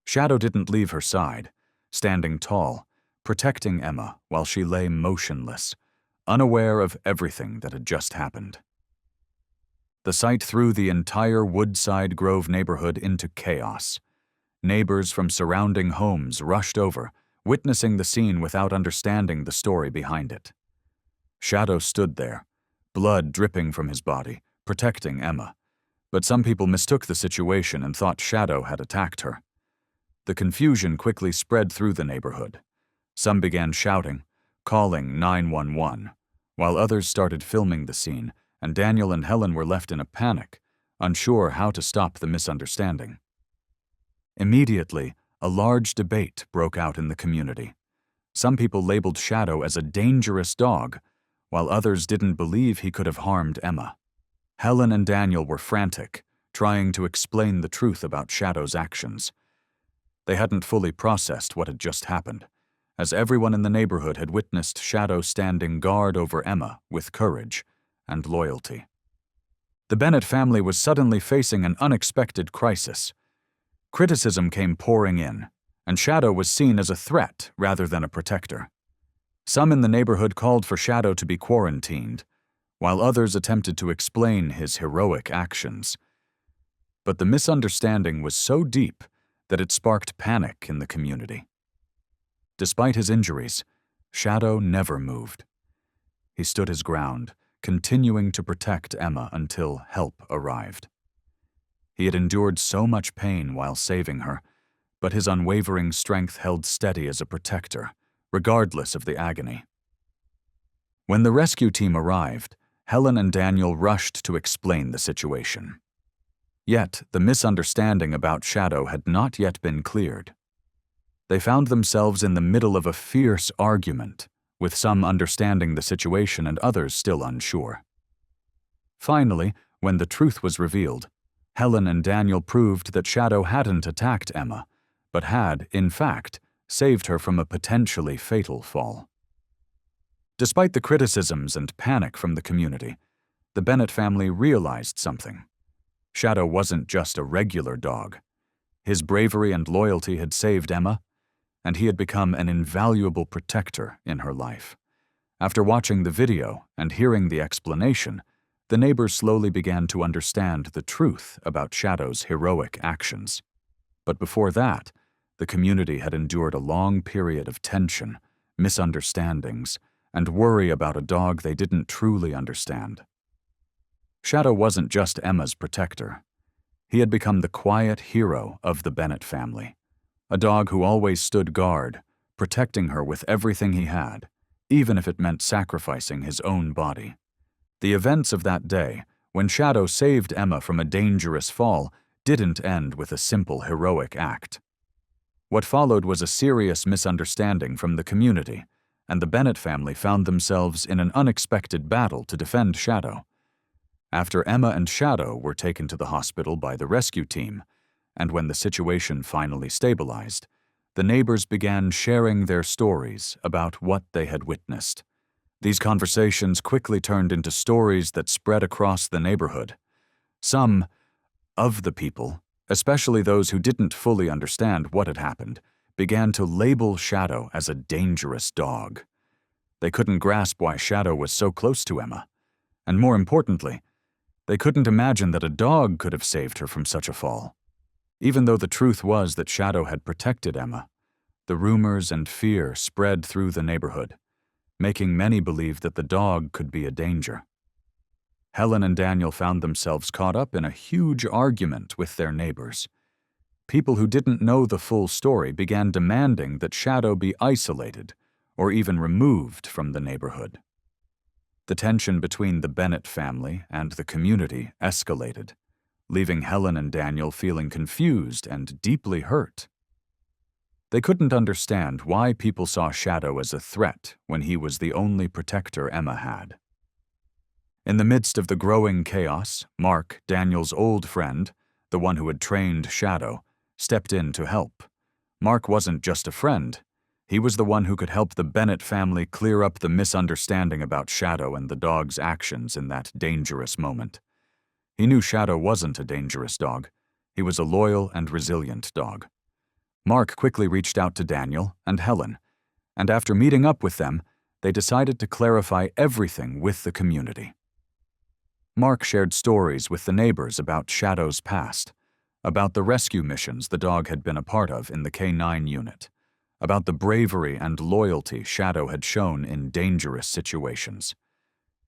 Shadow didn't leave her side, standing tall, protecting Emma while she lay motionless, unaware of everything that had just happened. The sight threw the entire Woodside Grove neighborhood into chaos. Neighbors from surrounding homes rushed over, witnessing the scene without understanding the story behind it. Shadow stood there, blood dripping from his body, protecting Emma, but some people mistook the situation and thought Shadow had attacked her. The confusion quickly spread through the neighborhood. Some began shouting, calling 911, while others started filming the scene, and Daniel and Helen were left in a panic, unsure how to stop the misunderstanding. Immediately, a large debate broke out in the community. Some people labeled Shadow as a dangerous dog, while others didn't believe he could have harmed Emma. Helen and Daniel were frantic, trying to explain the truth about Shadow's actions. They hadn't fully processed what had just happened, as everyone in the neighborhood had witnessed Shadow standing guard over Emma with courage and loyalty. The Bennett family was suddenly facing an unexpected crisis. Criticism came pouring in, and Shadow was seen as a threat rather than a protector. Some in the neighborhood called for Shadow to be quarantined, while others attempted to explain his heroic actions. But the misunderstanding was so deep that it sparked panic in the community. Despite his injuries, Shadow never moved. He stood his ground, continuing to protect Emma until help arrived. He had endured so much pain while saving her, but his unwavering strength held steady as a protector, regardless of the agony. When the rescue team arrived, Helen and Daniel rushed to explain the situation. Yet, the misunderstanding about Shadow had not yet been cleared. They found themselves in the middle of a fierce argument, with some understanding the situation and others still unsure. Finally, when the truth was revealed, Helen and Daniel proved that Shadow hadn't attacked Emma, but had, in fact, saved her from a potentially fatal fall. Despite the criticisms and panic from the community, the Bennett family realized something. Shadow wasn't just a regular dog. His bravery and loyalty had saved Emma, and he had become an invaluable protector in her life. After watching the video and hearing the explanation, the neighbors slowly began to understand the truth about Shadow's heroic actions. But before that, the community had endured a long period of tension, misunderstandings, and worry about a dog they didn't truly understand. Shadow wasn't just Emma's protector. He had become the quiet hero of the Bennett family, a dog who always stood guard, protecting her with everything he had, even if it meant sacrificing his own body. The events of that day, when Shadow saved Emma from a dangerous fall, didn't end with a simple heroic act. What followed was a serious misunderstanding from the community, and the Bennett family found themselves in an unexpected battle to defend Shadow. After Emma and Shadow were taken to the hospital by the rescue team, and when the situation finally stabilized, the neighbors began sharing their stories about what they had witnessed. These conversations quickly turned into stories that spread across the neighborhood. Some of the people, especially those who didn't fully understand what had happened, began to label Shadow as a dangerous dog. They couldn't grasp why Shadow was so close to Emma, and more importantly, they couldn't imagine that a dog could have saved her from such a fall. Even though the truth was that Shadow had protected Emma, the rumors and fear spread through the neighborhood, making many believe that the dog could be a danger. Helen and Daniel found themselves caught up in a huge argument with their neighbors. People who didn't know the full story began demanding that Shadow be isolated or even removed from the neighborhood. The tension between the Bennett family and the community escalated, leaving Helen and Daniel feeling confused and deeply hurt. They couldn't understand why people saw Shadow as a threat when he was the only protector Emma had. In the midst of the growing chaos, Mark, Daniel's old friend, the one who had trained Shadow, stepped in to help. Mark wasn't just a friend. He was the one who could help the Bennett family clear up the misunderstanding about Shadow and the dog's actions in that dangerous moment. He knew Shadow wasn't a dangerous dog. He was a loyal and resilient dog. Mark quickly reached out to Daniel and Helen, and after meeting up with them, they decided to clarify everything with the community. Mark shared stories with the neighbors about Shadow's past, about the rescue missions the dog had been a part of in the K9 unit, about the bravery and loyalty Shadow had shown in dangerous situations.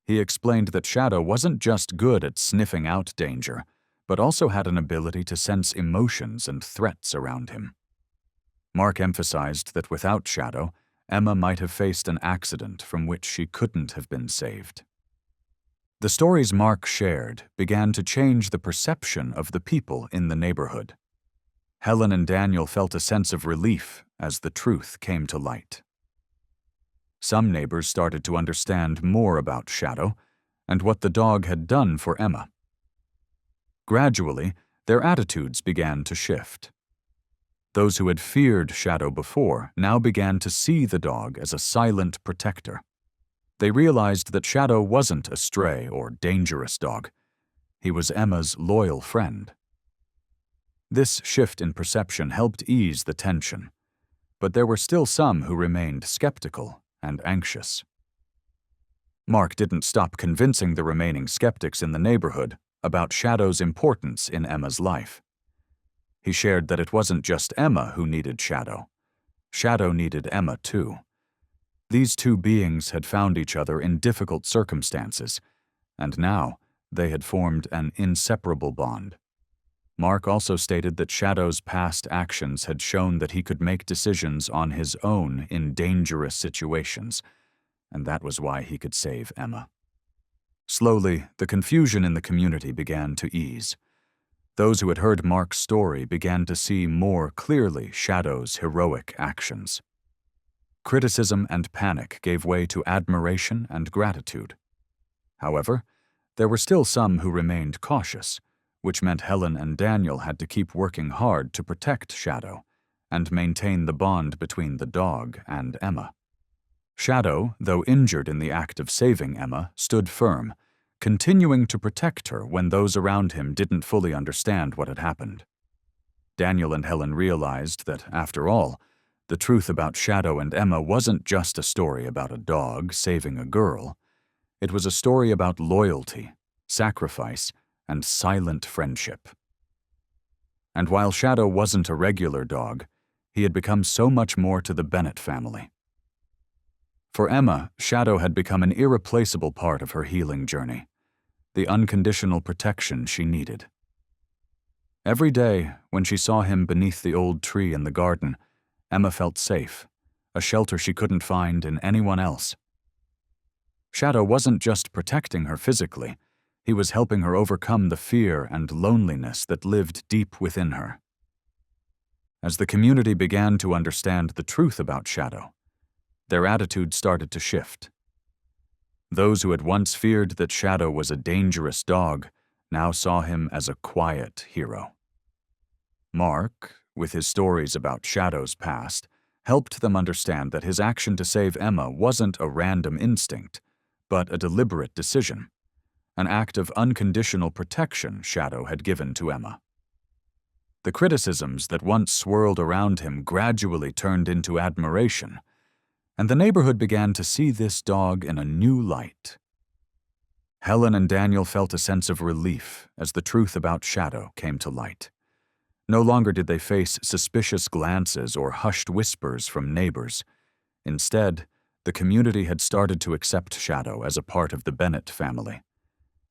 He explained that Shadow wasn't just good at sniffing out danger, but also had an ability to sense emotions and threats around him. Mark emphasized that without Shadow, Emma might have faced an accident from which she couldn't have been saved. The stories Mark shared began to change the perception of the people in the neighborhood. Helen and Daniel felt a sense of relief as the truth came to light. Some neighbors started to understand more about Shadow and what the dog had done for Emma. Gradually, their attitudes began to shift. Those who had feared Shadow before now began to see the dog as a silent protector. They realized that Shadow wasn't a stray or dangerous dog. He was Emma's loyal friend. This shift in perception helped ease the tension, but there were still some who remained skeptical and anxious. Mark didn't stop convincing the remaining skeptics in the neighborhood about Shadow's importance in Emma's life. He shared that it wasn't just Emma who needed Shadow. Shadow needed Emma too. These two beings had found each other in difficult circumstances, and now they had formed an inseparable bond. Mark also stated that Shadow's past actions had shown that he could make decisions on his own in dangerous situations, and that was why he could save Emma. Slowly, the confusion in the community began to ease. Those who had heard Mark's story began to see more clearly Shadow's heroic actions. Criticism and panic gave way to admiration and gratitude. However, there were still some who remained cautious, which meant Helen and Daniel had to keep working hard to protect Shadow and maintain the bond between the dog and Emma. Shadow, though injured in the act of saving Emma, stood firm, continuing to protect her when those around him didn't fully understand what had happened. Daniel and Helen realized that, after all, the truth about Shadow and Emma wasn't just a story about a dog saving a girl. It was a story about loyalty, sacrifice, and silent friendship. And while Shadow wasn't a regular dog, he had become so much more to the Bennett family. For Emma, Shadow had become an irreplaceable part of her healing journey, the unconditional protection she needed. Every day, when she saw him beneath the old tree in the garden, Emma felt safe, a shelter she couldn't find in anyone else. Shadow wasn't just protecting her physically, he was helping her overcome the fear and loneliness that lived deep within her. As the community began to understand the truth about Shadow, their attitude started to shift. Those who had once feared that Shadow was a dangerous dog now saw him as a quiet hero. Mark, with his stories about Shadow's past, helped them understand that his action to save Emma wasn't a random instinct, but a deliberate decision, an act of unconditional protection Shadow had given to Emma. The criticisms that once swirled around him gradually turned into admiration, and the neighborhood began to see this dog in a new light. Helen and Daniel felt a sense of relief as the truth about Shadow came to light. No longer did they face suspicious glances or hushed whispers from neighbors. Instead, the community had started to accept Shadow as a part of the Bennett family,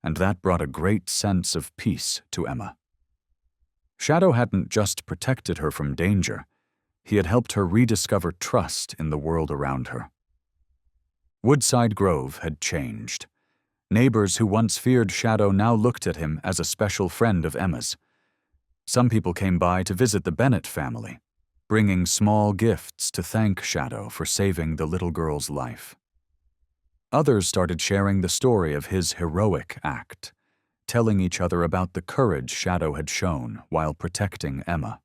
and that brought a great sense of peace to Emma. Shadow hadn't just protected her from danger, he had helped her rediscover trust in the world around her. Woodside Grove had changed. Neighbors who once feared Shadow now looked at him as a special friend of Emma's. Some people came by to visit the Bennett family, bringing small gifts to thank Shadow for saving the little girl's life. Others started sharing the story of his heroic act, telling each other about the courage Shadow had shown while protecting Emma.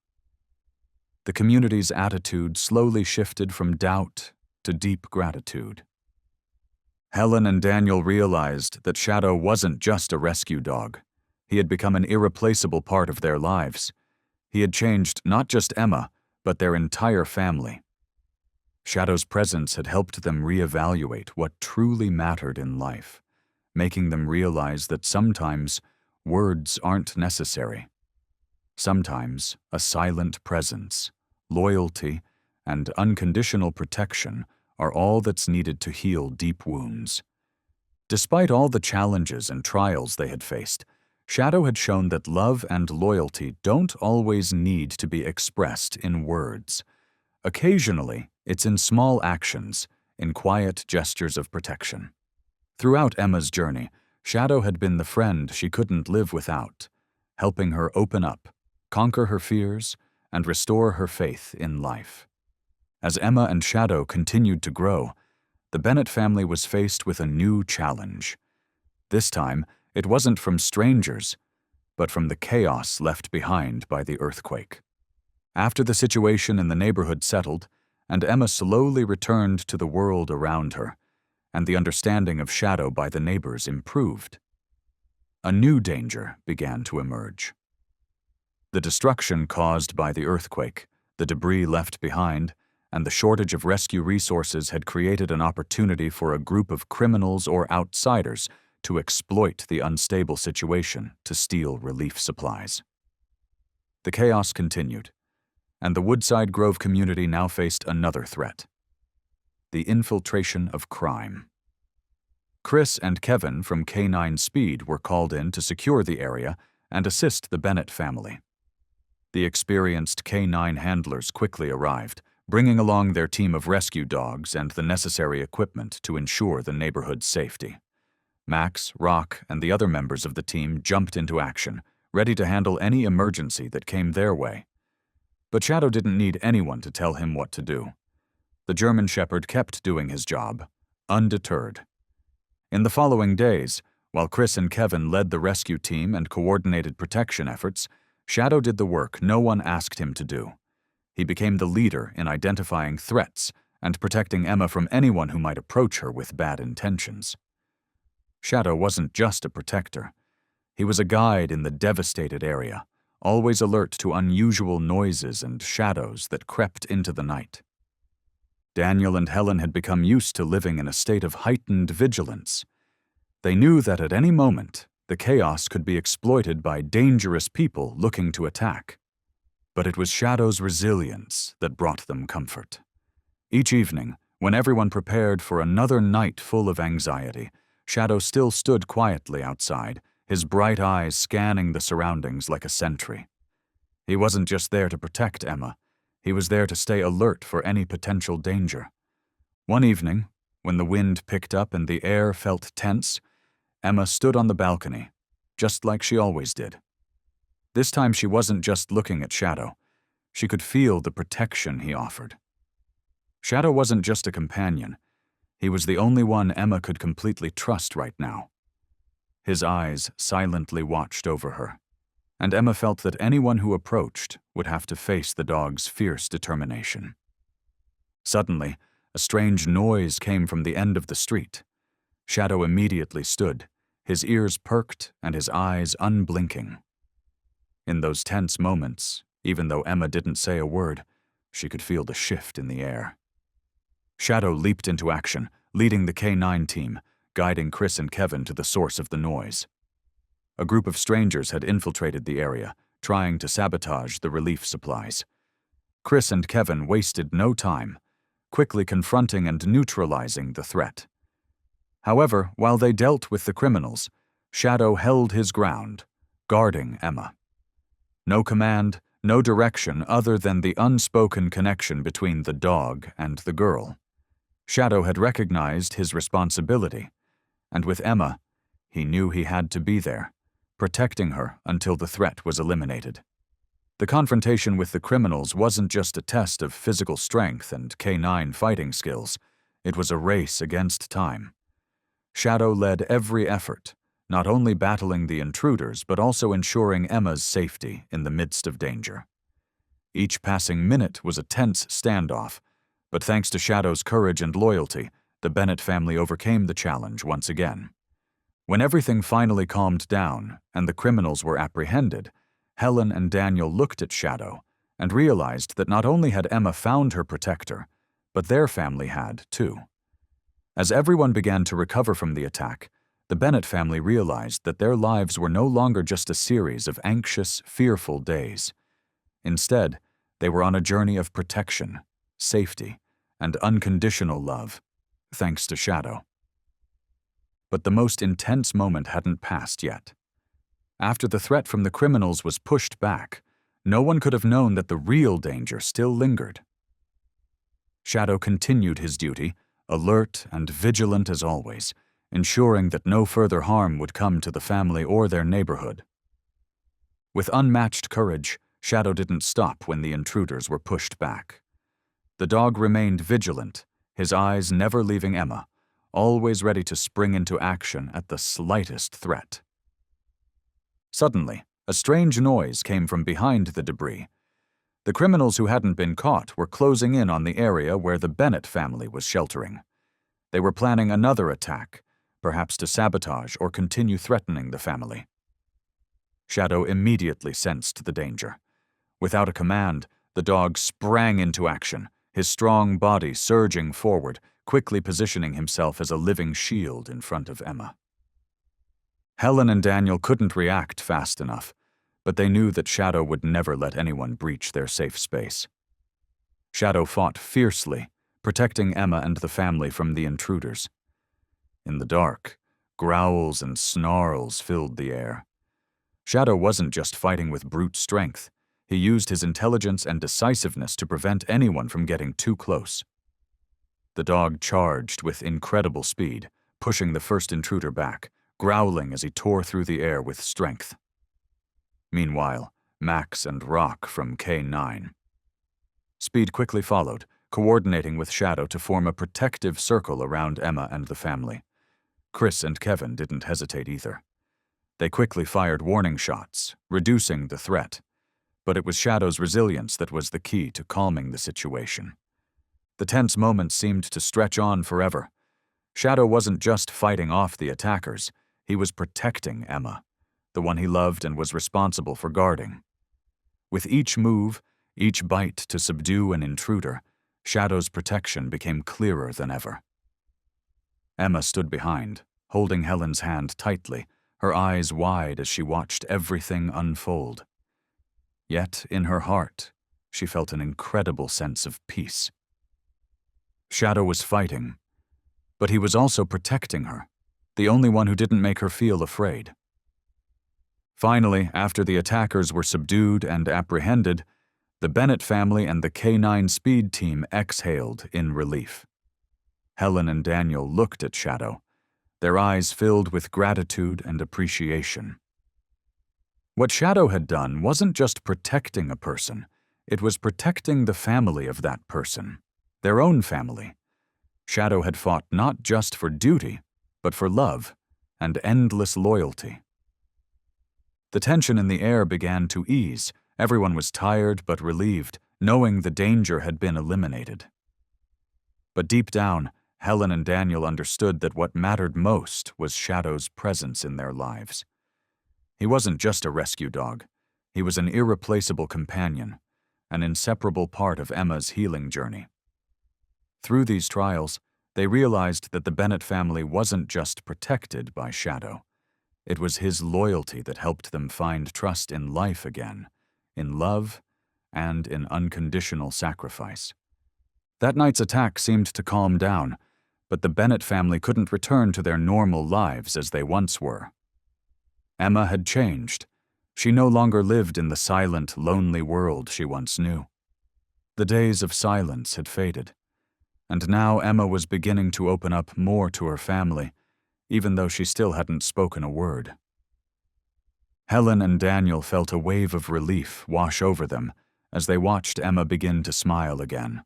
The community's attitude slowly shifted from doubt to deep gratitude. Helen and Daniel realized that Shadow wasn't just a rescue dog. He had become an irreplaceable part of their lives. He had changed not just Emma, but their entire family. Shadow's presence had helped them reevaluate what truly mattered in life, making them realize that sometimes words aren't necessary. Sometimes a silent presence, loyalty, and unconditional protection are all that's needed to heal deep wounds. Despite all the challenges and trials they had faced, Shadow had shown that love and loyalty don't always need to be expressed in words. Occasionally, it's in small actions, in quiet gestures of protection. Throughout Emma's journey, Shadow had been the friend she couldn't live without, helping her open up, conquer her fears, and restore her faith in life. As Emma and Shadow continued to grow, the Bennett family was faced with a new challenge. This time, it wasn't from strangers, but from the chaos left behind by the earthquake. After the situation in the neighborhood settled, and Emma slowly returned to the world around her, and the understanding of Shadow by the neighbors improved, a new danger began to emerge. The destruction caused by the earthquake, the debris left behind, and the shortage of rescue resources had created an opportunity for a group of criminals or outsiders to exploit the unstable situation to steal relief supplies. The chaos continued, and the Woodside Grove community now faced another threat: the infiltration of crime. Chris and Kevin from K9 Speed were called in to secure the area and assist the Bennett family. The experienced K9 handlers quickly arrived, bringing along their team of rescue dogs and the necessary equipment to ensure the neighborhood's safety. Max, Rock, and the other members of the team jumped into action, ready to handle any emergency that came their way. But Shadow didn't need anyone to tell him what to do. The German Shepherd kept doing his job, undeterred. In the following days, while Chris and Kevin led the rescue team and coordinated protection efforts, Shadow did the work no one asked him to do. He became the leader in identifying threats and protecting Emma from anyone who might approach her with bad intentions. Shadow wasn't just a protector. He was a guide in the devastated area, always alert to unusual noises and shadows that crept into the night. Daniel and Helen had become used to living in a state of heightened vigilance. They knew that at any moment, the chaos could be exploited by dangerous people looking to attack. But it was Shadow's resilience that brought them comfort. Each evening, when everyone prepared for another night full of anxiety, Shadow still stood quietly outside, his bright eyes scanning the surroundings like a sentry. He wasn't just there to protect Emma. He was there to stay alert for any potential danger. One evening, when the wind picked up and the air felt tense, Emma stood on the balcony, just like she always did. This time she wasn't just looking at Shadow. She could feel the protection he offered. Shadow wasn't just a companion. He was the only one Emma could completely trust right now. His eyes silently watched over her, and Emma felt that anyone who approached would have to face the dog's fierce determination. Suddenly, a strange noise came from the end of the street. Shadow immediately stood, his ears perked and his eyes unblinking. In those tense moments, even though Emma didn't say a word, she could feel the shift in the air. Shadow leaped into action, leading the K9 team, guiding Chris and Kevin to the source of the noise. A group of strangers had infiltrated the area, trying to sabotage the relief supplies. Chris and Kevin wasted no time, quickly confronting and neutralizing the threat. However, while they dealt with the criminals, Shadow held his ground, guarding Emma. No command, no direction other than the unspoken connection between the dog and the girl. Shadow had recognized his responsibility, and with Emma, He knew he had to be there, protecting her until the threat was eliminated. The confrontation with the criminals wasn't just a test of physical strength and canine fighting skills. It was a race against time. Shadow led every effort, not only battling the intruders but also ensuring Emma's safety in the midst of danger. Each passing minute was a tense standoff, but thanks to Shadow's courage and loyalty, the Bennett family overcame the challenge once again. When everything finally calmed down and the criminals were apprehended, Helen and Daniel looked at Shadow and realized that not only had Emma found her protector, but their family had too. As everyone began to recover from the attack, the Bennett family realized that their lives were no longer just a series of anxious, fearful days. Instead, they were on a journey of protection, safety, and unconditional love, thanks to Shadow. But the most intense moment hadn't passed yet. After the threat from the criminals was pushed back, no one could have known that the real danger still lingered. Shadow continued his duty, alert and vigilant as always, ensuring that no further harm would come to the family or their neighborhood. With unmatched courage, Shadow didn't stop when the intruders were pushed back. The dog remained vigilant, his eyes never leaving Emma, always ready to spring into action at the slightest threat. Suddenly, a strange noise came from behind the debris. The criminals who hadn't been caught were closing in on the area where the Bennett family was sheltering. They were planning another attack, perhaps to sabotage or continue threatening the family. Shadow immediately sensed the danger. Without a command, the dog sprang into action, his strong body surging forward, quickly positioning himself as a living shield in front of Emma. Helen and Daniel couldn't react fast enough, but they knew that Shadow would never let anyone breach their safe space. Shadow fought fiercely, protecting Emma and the family from the intruders. In the dark, growls and snarls filled the air. Shadow wasn't just fighting with brute strength. He used his intelligence and decisiveness to prevent anyone from getting too close. The dog charged with incredible speed, pushing the first intruder back, growling as he tore through the air with strength. Meanwhile, Max and Rock from K9. Speed quickly followed, coordinating with Shadow to form a protective circle around Emma and the family. Chris and Kevin didn't hesitate either. They quickly fired warning shots, reducing the threat. But it was Shadow's resilience that was the key to calming the situation. The tense moments seemed to stretch on forever. Shadow wasn't just fighting off the attackers, he was protecting Emma, the one he loved and was responsible for guarding. With each move, each bite to subdue an intruder, Shadow's protection became clearer than ever. Emma stood behind, holding Helen's hand tightly, her eyes wide as she watched everything unfold. Yet, in her heart, she felt an incredible sense of peace. Shadow was fighting, but he was also protecting her, the only one who didn't make her feel afraid. Finally, after the attackers were subdued and apprehended, the Bennett family and the K9 speed team exhaled in relief. Helen and Daniel looked at Shadow, their eyes filled with gratitude and appreciation. What Shadow had done wasn't just protecting a person, it was protecting the family of that person, their own family. Shadow had fought not just for duty, but for love and endless loyalty. The tension in the air began to ease. Everyone was tired but relieved, knowing the danger had been eliminated. But deep down, Helen and Daniel understood that what mattered most was Shadow's presence in their lives. He wasn't just a rescue dog. He was an irreplaceable companion, an inseparable part of Emma's healing journey. Through these trials, they realized that the Bennett family wasn't just protected by Shadow. It was his loyalty that helped them find trust in life again, in love, and in unconditional sacrifice. That night's attack seemed to calm down, but the Bennett family couldn't return to their normal lives as they once were. Emma had changed. She no longer lived in the silent, lonely world she once knew. The days of silence had faded, and now Emma was beginning to open up more to her family, even though she still hadn't spoken a word. Helen and Daniel felt a wave of relief wash over them as they watched Emma begin to smile again,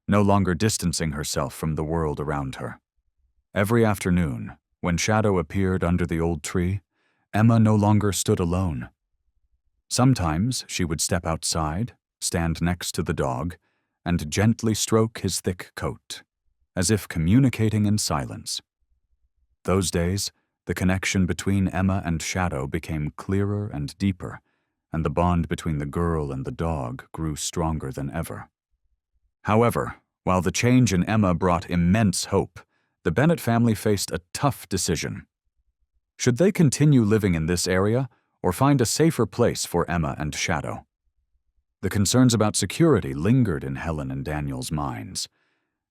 no longer distancing herself from the world around her. Every afternoon, when Shadow appeared under the old tree, Emma no longer stood alone. Sometimes she would step outside, stand next to the dog, and gently stroke his thick coat, as if communicating in silence. Those days, the connection between Emma and Shadow became clearer and deeper, and the bond between the girl and the dog grew stronger than ever. However, while the change in Emma brought immense hope, the Bennett family faced a tough decision. Should they continue living in this area or find a safer place for Emma and Shadow? The concerns about security lingered in Helen and Daniel's minds.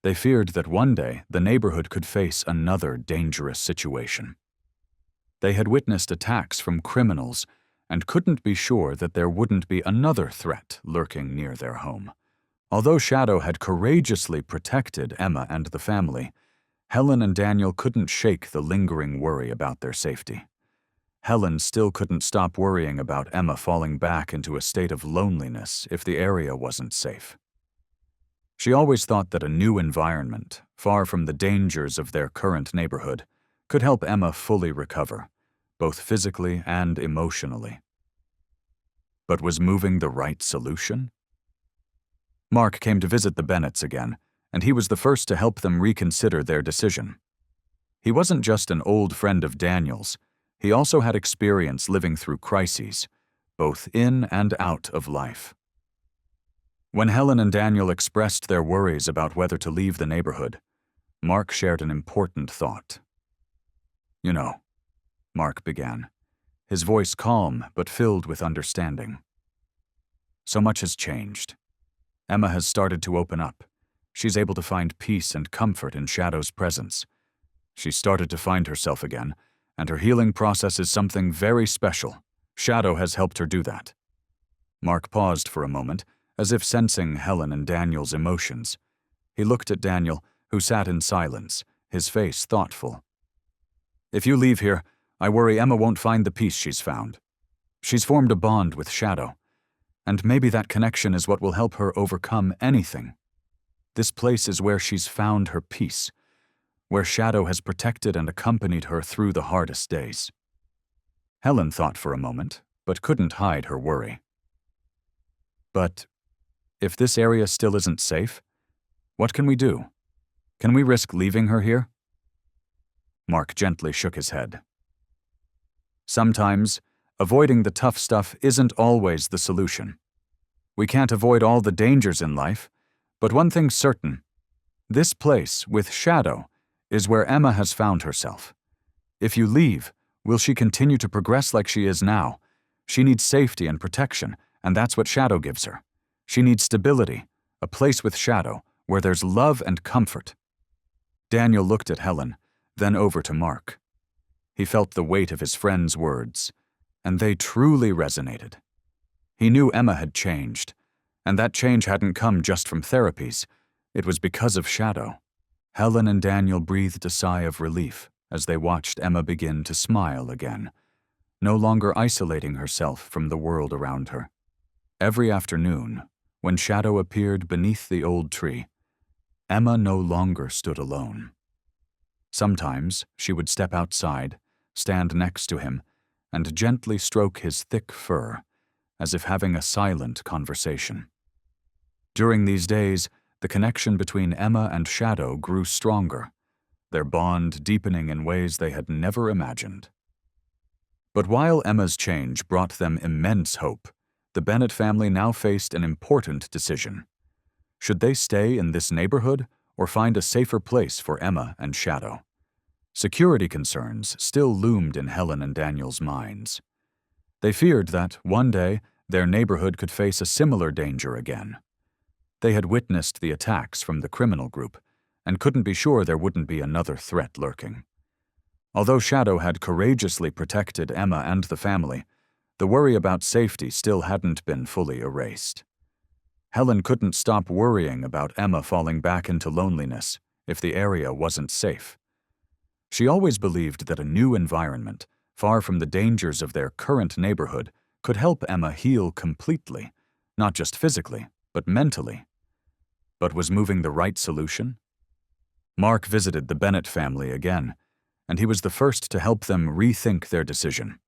They feared that one day the neighborhood could face another dangerous situation. They had witnessed attacks from criminals and couldn't be sure that there wouldn't be another threat lurking near their home. Although Shadow had courageously protected Emma and the family, Helen and Daniel couldn't shake the lingering worry about their safety. Helen still couldn't stop worrying about Emma falling back into a state of loneliness if the area wasn't safe. She always thought that a new environment, far from the dangers of their current neighborhood, could help Emma fully recover, both physically and emotionally. But was moving the right solution? Mark came to visit the Bennetts again, and he was the first to help them reconsider their decision. He wasn't just an old friend of Daniel's, he also had experience living through crises, both in and out of life. When Helen and Daniel expressed their worries about whether to leave the neighborhood, Mark shared an important thought. "You know," Mark began, his voice calm but filled with understanding. "So much has changed. Emma has started to open up. She's able to find peace and comfort in Shadow's presence. She's started to find herself again, and her healing process is something very special. Shadow has helped her do that." Mark paused for a moment, as if sensing Helen and Daniel's emotions. He looked at Daniel, who sat in silence, his face thoughtful. "If you leave here, I worry Emma won't find the peace she's found. She's formed a bond with Shadow, and maybe that connection is what will help her overcome anything. This place is where she's found her peace, where Shadow has protected and accompanied her through the hardest days." Helen thought for a moment, but couldn't hide her worry. "But if this area still isn't safe, what can we do? Can we risk leaving her here?" Mark gently shook his head. "Sometimes, avoiding the tough stuff isn't always the solution. We can't avoid all the dangers in life, but one thing's certain. This place, with Shadow, is where Emma has found herself. If you leave, will she continue to progress like she is now? She needs safety and protection, and that's what Shadow gives her. She needs stability, a place with Shadow, where there's love and comfort." Daniel looked at Helen, then over to Mark. He felt the weight of his friend's words, and they truly resonated. He knew Emma had changed, and that change hadn't come just from therapies. It was because of Shadow. Helen and Daniel breathed a sigh of relief as they watched Emma begin to smile again, no longer isolating herself from the world around her. Every afternoon, when Shadow appeared beneath the old tree, Emma no longer stood alone. Sometimes she would step outside, stand next to him, and gently stroke his thick fur, as if having a silent conversation. During these days, the connection between Emma and Shadow grew stronger, their bond deepening in ways they had never imagined. But while Emma's change brought them immense hope, the Bennett family now faced an important decision. Should they stay in this neighborhood or find a safer place for Emma and Shadow? Security concerns still loomed in Helen and Daniel's minds. They feared that, one day, their neighborhood could face a similar danger again. They had witnessed the attacks from the criminal group and couldn't be sure there wouldn't be another threat lurking. Although Shadow had courageously protected Emma and the family, the worry about safety still hadn't been fully erased. Helen couldn't stop worrying about Emma falling back into loneliness if the area wasn't safe. She always believed that a new environment, far from the dangers of their current neighborhood, could help Emma heal completely, not just physically, but mentally. But was moving the right solution? Mark visited the Bennett family again, and he was the first to help them rethink their decision.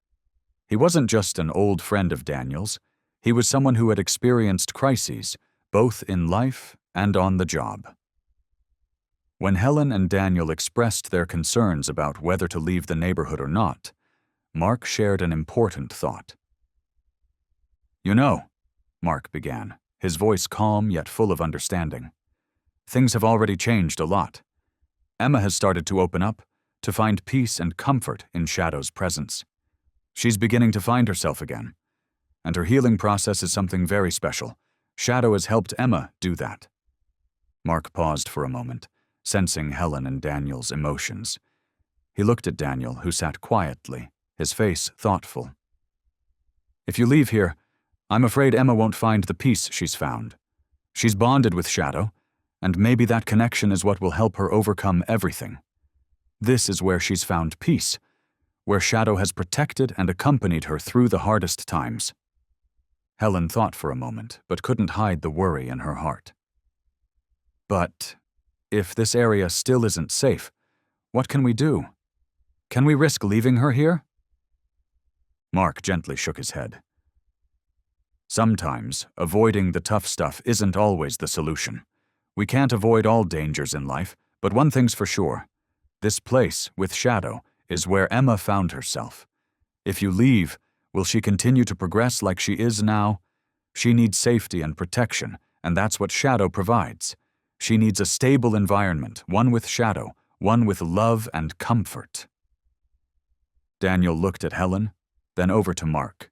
He wasn't just an old friend of Daniel's, he was someone who had experienced crises, both in life and on the job. When Helen and Daniel expressed their concerns about whether to leave the neighborhood or not, Mark shared an important thought. "You know," Mark began, his voice calm yet full of understanding, "things have already changed a lot. Emma has started to open up, to find peace and comfort in Shadow's presence. She's beginning to find herself again, and her healing process is something very special. Shadow has helped Emma do that." Mark paused for a moment, sensing Helen and Daniel's emotions. He looked at Daniel, who sat quietly, his face thoughtful. "If you leave here, I'm afraid Emma won't find the peace she's found. She's bonded with Shadow, and maybe that connection is what will help her overcome everything. This is where she's found peace, where Shadow has protected and accompanied her through the hardest times." Helen thought for a moment, but couldn't hide the worry in her heart. "But if this area still isn't safe, what can we do? Can we risk leaving her here?" Mark gently shook his head. "Sometimes, avoiding the tough stuff isn't always the solution. We can't avoid all dangers in life, but one thing's for sure. This place, with Shadow, is where Emma found herself. If you leave, will she continue to progress like she is now? She needs safety and protection, and that's what Shadow provides. She needs a stable environment, one with Shadow, one with love and comfort." Daniel looked at Helen, then over to Mark.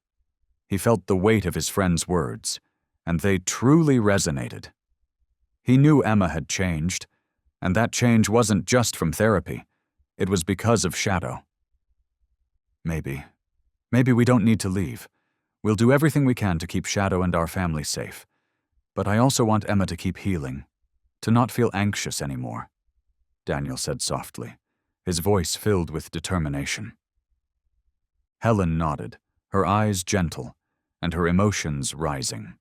He felt the weight of his friend's words, and they truly resonated. He knew Emma had changed, and that change wasn't just from therapy. It was because of Shadow. Maybe we don't need to leave. We'll do everything we can to keep Shadow and our family safe. But I also want Emma to keep healing, to not feel anxious anymore," Daniel said softly, his voice filled with determination. Helen nodded, her eyes gentle, and her emotions rising.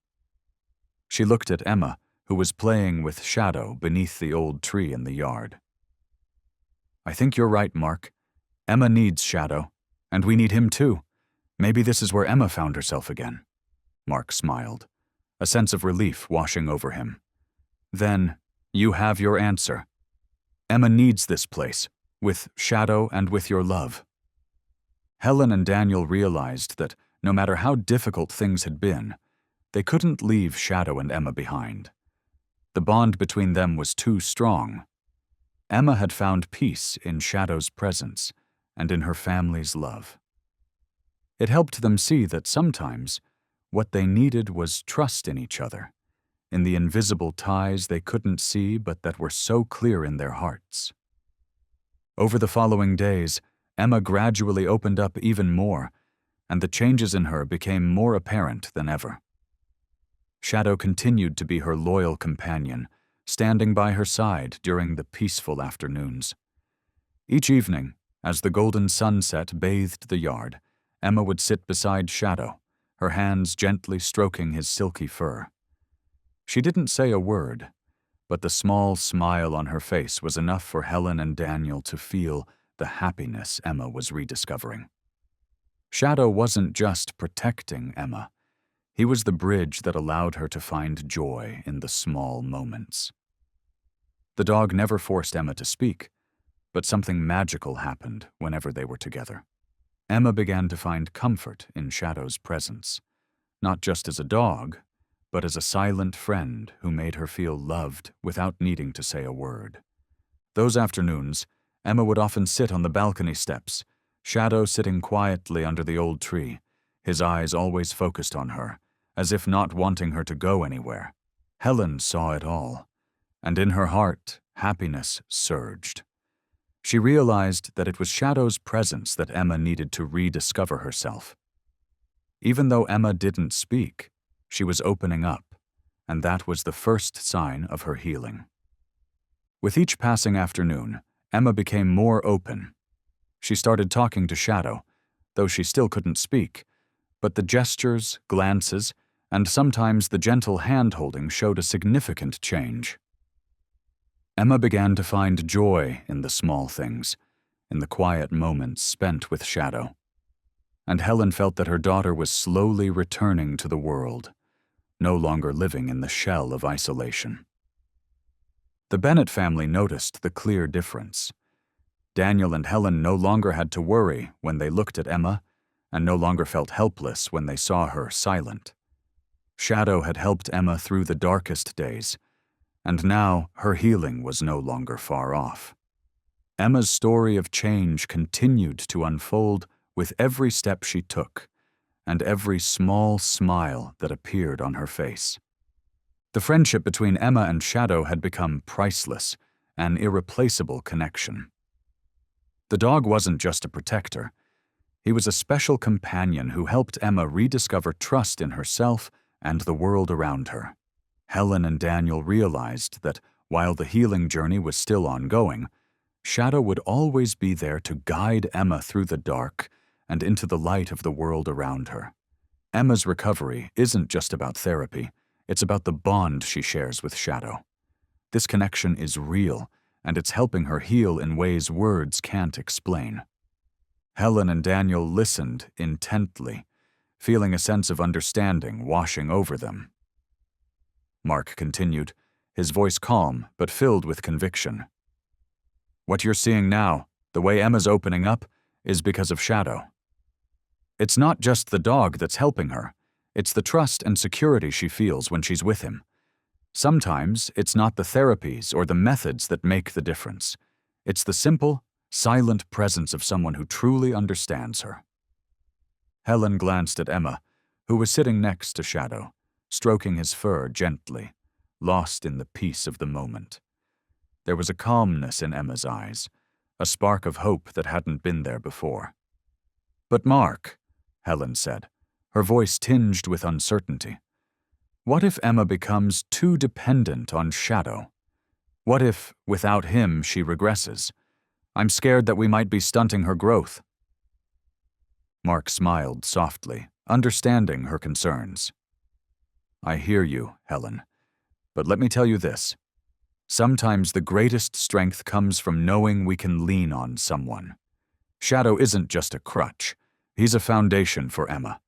She looked at Emma, who was playing with Shadow beneath the old tree in the yard. "I think you're right, Mark. Emma needs Shadow, and we need him too. Maybe this is where Emma found herself again." Mark smiled, a sense of relief washing over him. "Then, you have your answer. Emma needs this place, with Shadow and with your love." Helen and Daniel realized that no matter how difficult things had been, they couldn't leave Shadow and Emma behind. The bond between them was too strong. Emma had found peace in Shadow's presence and in her family's love. It helped them see that sometimes what they needed was trust in each other, in the invisible ties they couldn't see but that were so clear in their hearts. Over the following days, Emma gradually opened up even more, and the changes in her became more apparent than ever. Shadow continued to be her loyal companion, standing by her side during the peaceful afternoons. Each evening, as the golden sunset bathed the yard, Emma would sit beside Shadow, her hands gently stroking his silky fur. She didn't say a word, but the small smile on her face was enough for Helen and Daniel to feel the happiness Emma was rediscovering. Shadow wasn't just protecting Emma. He was the bridge that allowed her to find joy in the small moments. The dog never forced Emma to speak, but something magical happened whenever they were together. Emma began to find comfort in Shadow's presence, not just as a dog, but as a silent friend who made her feel loved without needing to say a word. Those afternoons, Emma would often sit on the balcony steps, Shadow sitting quietly under the old tree, his eyes always focused on her, as if not wanting her to go anywhere. Helen saw it all, and in her heart, happiness surged. She realized that it was Shadow's presence that Emma needed to rediscover herself. Even though Emma didn't speak, she was opening up, and that was the first sign of her healing. With each passing afternoon, Emma became more open, She started talking to Shadow, though she still couldn't speak, but the gestures, glances, and sometimes the gentle hand-holding showed a significant change. Emma began to find joy in the small things, in the quiet moments spent with Shadow. And Helen felt that her daughter was slowly returning to the world, no longer living in the shell of isolation. The Bennett family noticed the clear difference. Daniel and Helen no longer had to worry when they looked at Emma, and no longer felt helpless when they saw her silent. Shadow had helped Emma through the darkest days, and now her healing was no longer far off. Emma's story of change continued to unfold with every step she took, and every small smile that appeared on her face. The friendship between Emma and Shadow had become priceless, an irreplaceable connection. The dog wasn't just a protector. He was a special companion who helped Emma rediscover trust in herself and the world around her. Helen and Daniel realized that while the healing journey was still ongoing, Shadow would always be there to guide Emma through the dark and into the light of the world around her. Emma's recovery isn't just about therapy, it's about the bond she shares with Shadow. This connection is real, and it's helping her heal in ways words can't explain. Helen and Daniel listened intently, feeling a sense of understanding washing over them. Mark continued, his voice calm but filled with conviction. What you're seeing now, the way Emma's opening up, is because of Shadow. It's not just the dog that's helping her, it's the trust and security she feels when she's with him. Sometimes it's not the therapies or the methods that make the difference. It's the simple, silent presence of someone who truly understands her. Helen glanced at Emma, who was sitting next to Shadow, stroking his fur gently, lost in the peace of the moment. There was a calmness in Emma's eyes, a spark of hope that hadn't been there before. "But Mark," Helen said, her voice tinged with uncertainty, "what if Emma becomes too dependent on Shadow? What if, without him, she regresses? I'm scared that we might be stunting her growth." Mark smiled softly, understanding her concerns. "I hear you, Helen, but let me tell you this. Sometimes the greatest strength comes from knowing we can lean on someone. Shadow isn't just a crutch. He's a foundation for Emma.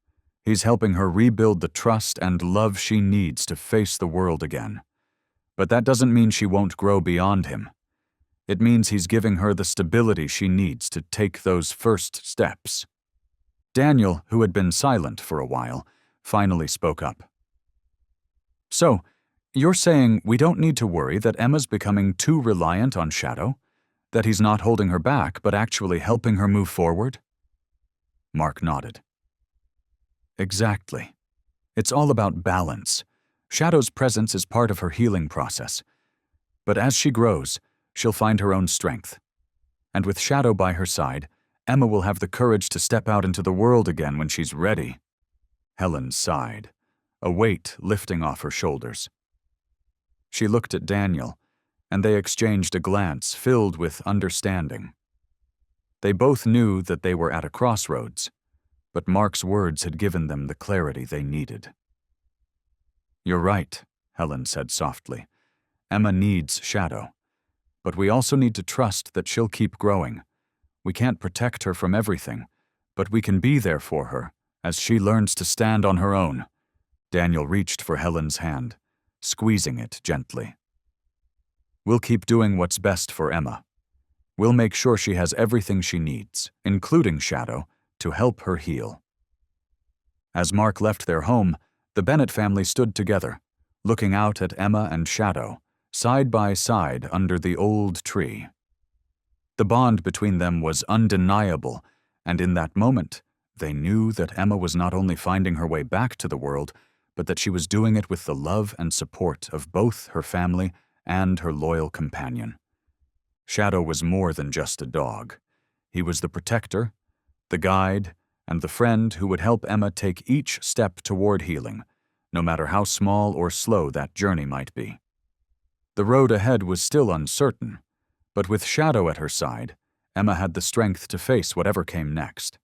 He's helping her rebuild the trust and love she needs to face the world again. But that doesn't mean she won't grow beyond him. It means he's giving her the stability she needs to take those first steps." Daniel, who had been silent for a while, finally spoke up. "So, you're saying we don't need to worry that Emma's becoming too reliant on Shadow? That he's not holding her back, but actually helping her move forward?" Mark nodded. "Exactly. It's all about balance. Shadow's presence is part of her healing process. But as she grows, she'll find her own strength. And with Shadow by her side, Emma will have the courage to step out into the world again when she's ready." Helen sighed, a weight lifting off her shoulders. She looked at Daniel, and they exchanged a glance filled with understanding. They both knew that they were at a crossroads, but Mark's words had given them the clarity they needed. "You're right," Helen said softly. "Emma needs Shadow. But we also need to trust that she'll keep growing. We can't protect her from everything, but we can be there for her as she learns to stand on her own." Daniel reached for Helen's hand, squeezing it gently. "We'll keep doing what's best for Emma. We'll make sure she has everything she needs, including Shadow, to help her heal." As Mark left their home, the Bennett family stood together, looking out at Emma and Shadow, side by side under the old tree. The bond between them was undeniable, and in that moment, they knew that Emma was not only finding her way back to the world, but that she was doing it with the love and support of both her family and her loyal companion. Shadow was more than just a dog. He was the protector, the guide, and the friend who would help Emma take each step toward healing, no matter how small or slow that journey might be. The road ahead was still uncertain, but with Shadow at her side, Emma had the strength to face whatever came next.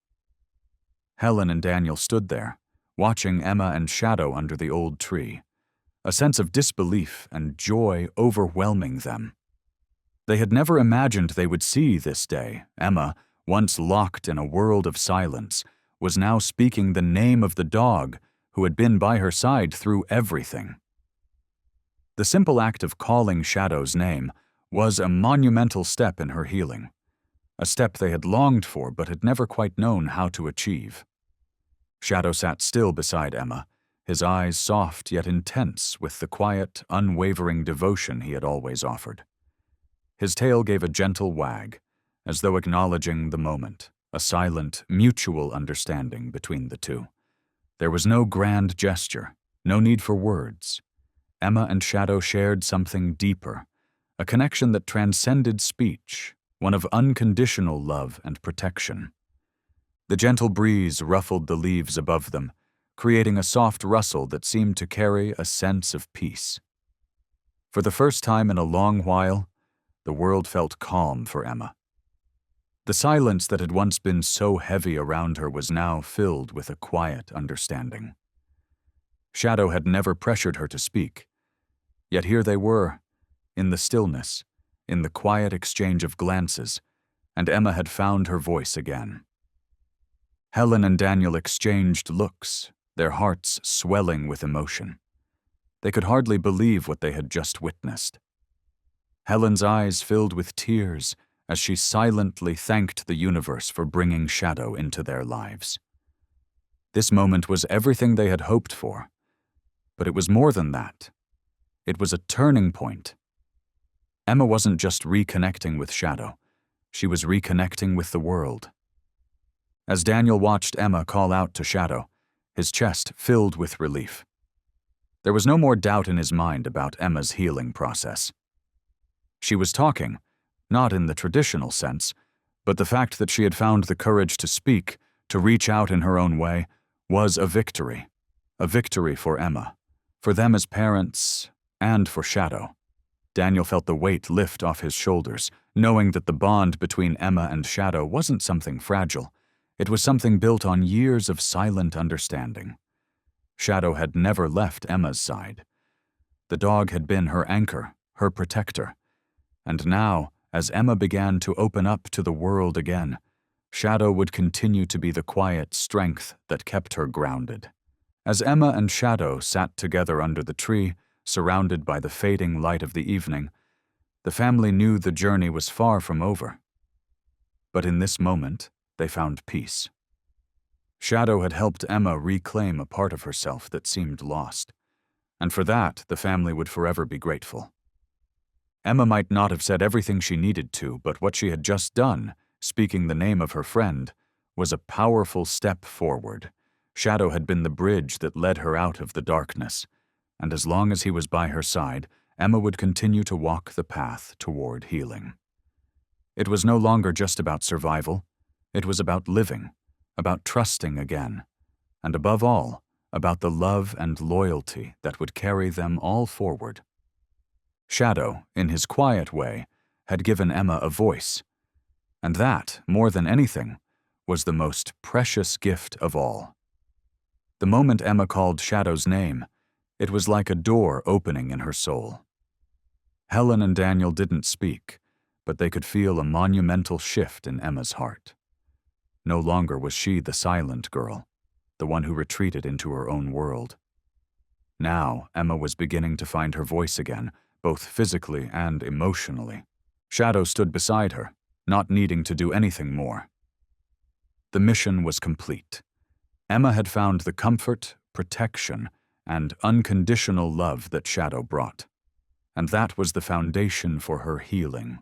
Helen and Daniel stood there, watching Emma and Shadow under the old tree, a sense of disbelief and joy overwhelming them. They had never imagined they would see this day. Emma, once locked in a world of silence, was now speaking the name of the dog who had been by her side through everything. The simple act of calling Shadow's name was a monumental step in her healing, a step they had longed for but had never quite known how to achieve. Shadow sat still beside Emma, his eyes soft yet intense with the quiet, unwavering devotion he had always offered. His tail gave a gentle wag, as though acknowledging the moment, a silent, mutual understanding between the two. There was no grand gesture, no need for words. Emma and Shadow shared something deeper, a connection that transcended speech, one of unconditional love and protection. The gentle breeze ruffled the leaves above them, creating a soft rustle that seemed to carry a sense of peace. For the first time in a long while, the world felt calm for Emma. The silence that had once been so heavy around her was now filled with a quiet understanding. Shadow had never pressured her to speak, yet here they were, in the stillness, in the quiet exchange of glances, and Emma had found her voice again. Helen and Daniel exchanged looks, their hearts swelling with emotion. They could hardly believe what they had just witnessed. Helen's eyes filled with tears as she silently thanked the universe for bringing Shadow into their lives. This moment was everything they had hoped for, but it was more than that. It was a turning point. Emma wasn't just reconnecting with Shadow, she was reconnecting with the world. As Daniel watched Emma call out to Shadow, his chest filled with relief. There was no more doubt in his mind about Emma's healing process. She was talking, not in the traditional sense, but the fact that she had found the courage to speak, to reach out in her own way, was a victory for Emma, for them as parents, and for Shadow. Daniel felt the weight lift off his shoulders, knowing that the bond between Emma and Shadow wasn't something fragile. It was something built on years of silent understanding. Shadow had never left Emma's side. The dog had been her anchor, her protector. And now, as Emma began to open up to the world again, Shadow would continue to be the quiet strength that kept her grounded. As Emma and Shadow sat together under the tree, surrounded by the fading light of the evening, the family knew the journey was far from over. But in this moment, they found peace. Shadow had helped Emma reclaim a part of herself that seemed lost, and for that the family would forever be grateful. Emma might not have said everything she needed to, but what she had just done, speaking the name of her friend, was a powerful step forward. Shadow had been the bridge that led her out of the darkness, and as long as he was by her side, Emma would continue to walk the path toward healing. It was no longer just about survival. It was about living, about trusting again, and above all, about the love and loyalty that would carry them all forward. Shadow, in his quiet way, had given Emma a voice, and that, more than anything, was the most precious gift of all. The moment Emma called Shadow's name, it was like a door opening in her soul. Helen and Daniel didn't speak, but they could feel a monumental shift in Emma's heart. No longer was she the silent girl, the one who retreated into her own world. Now, Emma was beginning to find her voice again, both physically and emotionally. Shadow stood beside her, not needing to do anything more. The mission was complete. Emma had found the comfort, protection, and unconditional love that Shadow brought. And that was the foundation for her healing,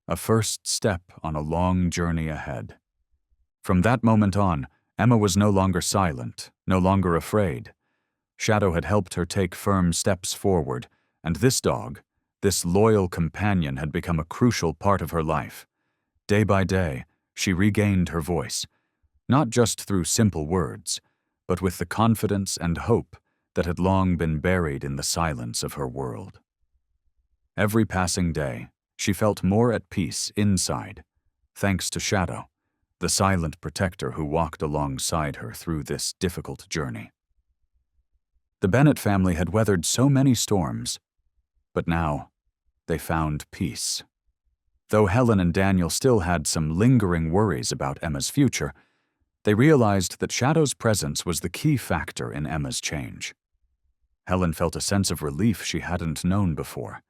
a first step on a long journey ahead. From that moment on, Emma was no longer silent, no longer afraid. Shadow had helped her take firm steps forward, and this dog, this loyal companion, had become a crucial part of her life. Day by day, she regained her voice, not just through simple words, but with the confidence and hope that had long been buried in the silence of her world. Every passing day, she felt more at peace inside, thanks to Shadow, the silent protector who walked alongside her through this difficult journey. The Bennett family had weathered so many storms, but now they found peace. Though Helen and Daniel still had some lingering worries about Emma's future, they realized that Shadow's presence was the key factor in Emma's change. Helen felt a sense of relief she hadn't known before,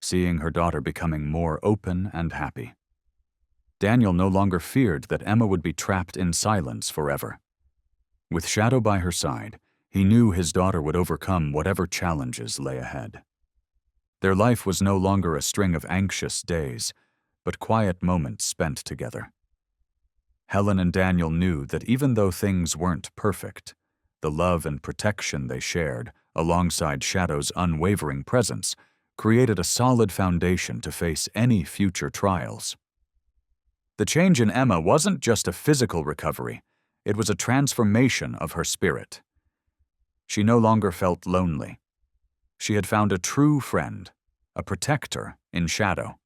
seeing her daughter becoming more open and happy. Daniel no longer feared that Emma would be trapped in silence forever. With Shadow by her side, he knew his daughter would overcome whatever challenges lay ahead. Their life was no longer a string of anxious days, but quiet moments spent together. Helen and Daniel knew that even though things weren't perfect, the love and protection they shared, alongside Shadow's unwavering presence, created a solid foundation to face any future trials. The change in Emma wasn't just a physical recovery, it was a transformation of her spirit. She no longer felt lonely. She had found a true friend, a protector in Shadow.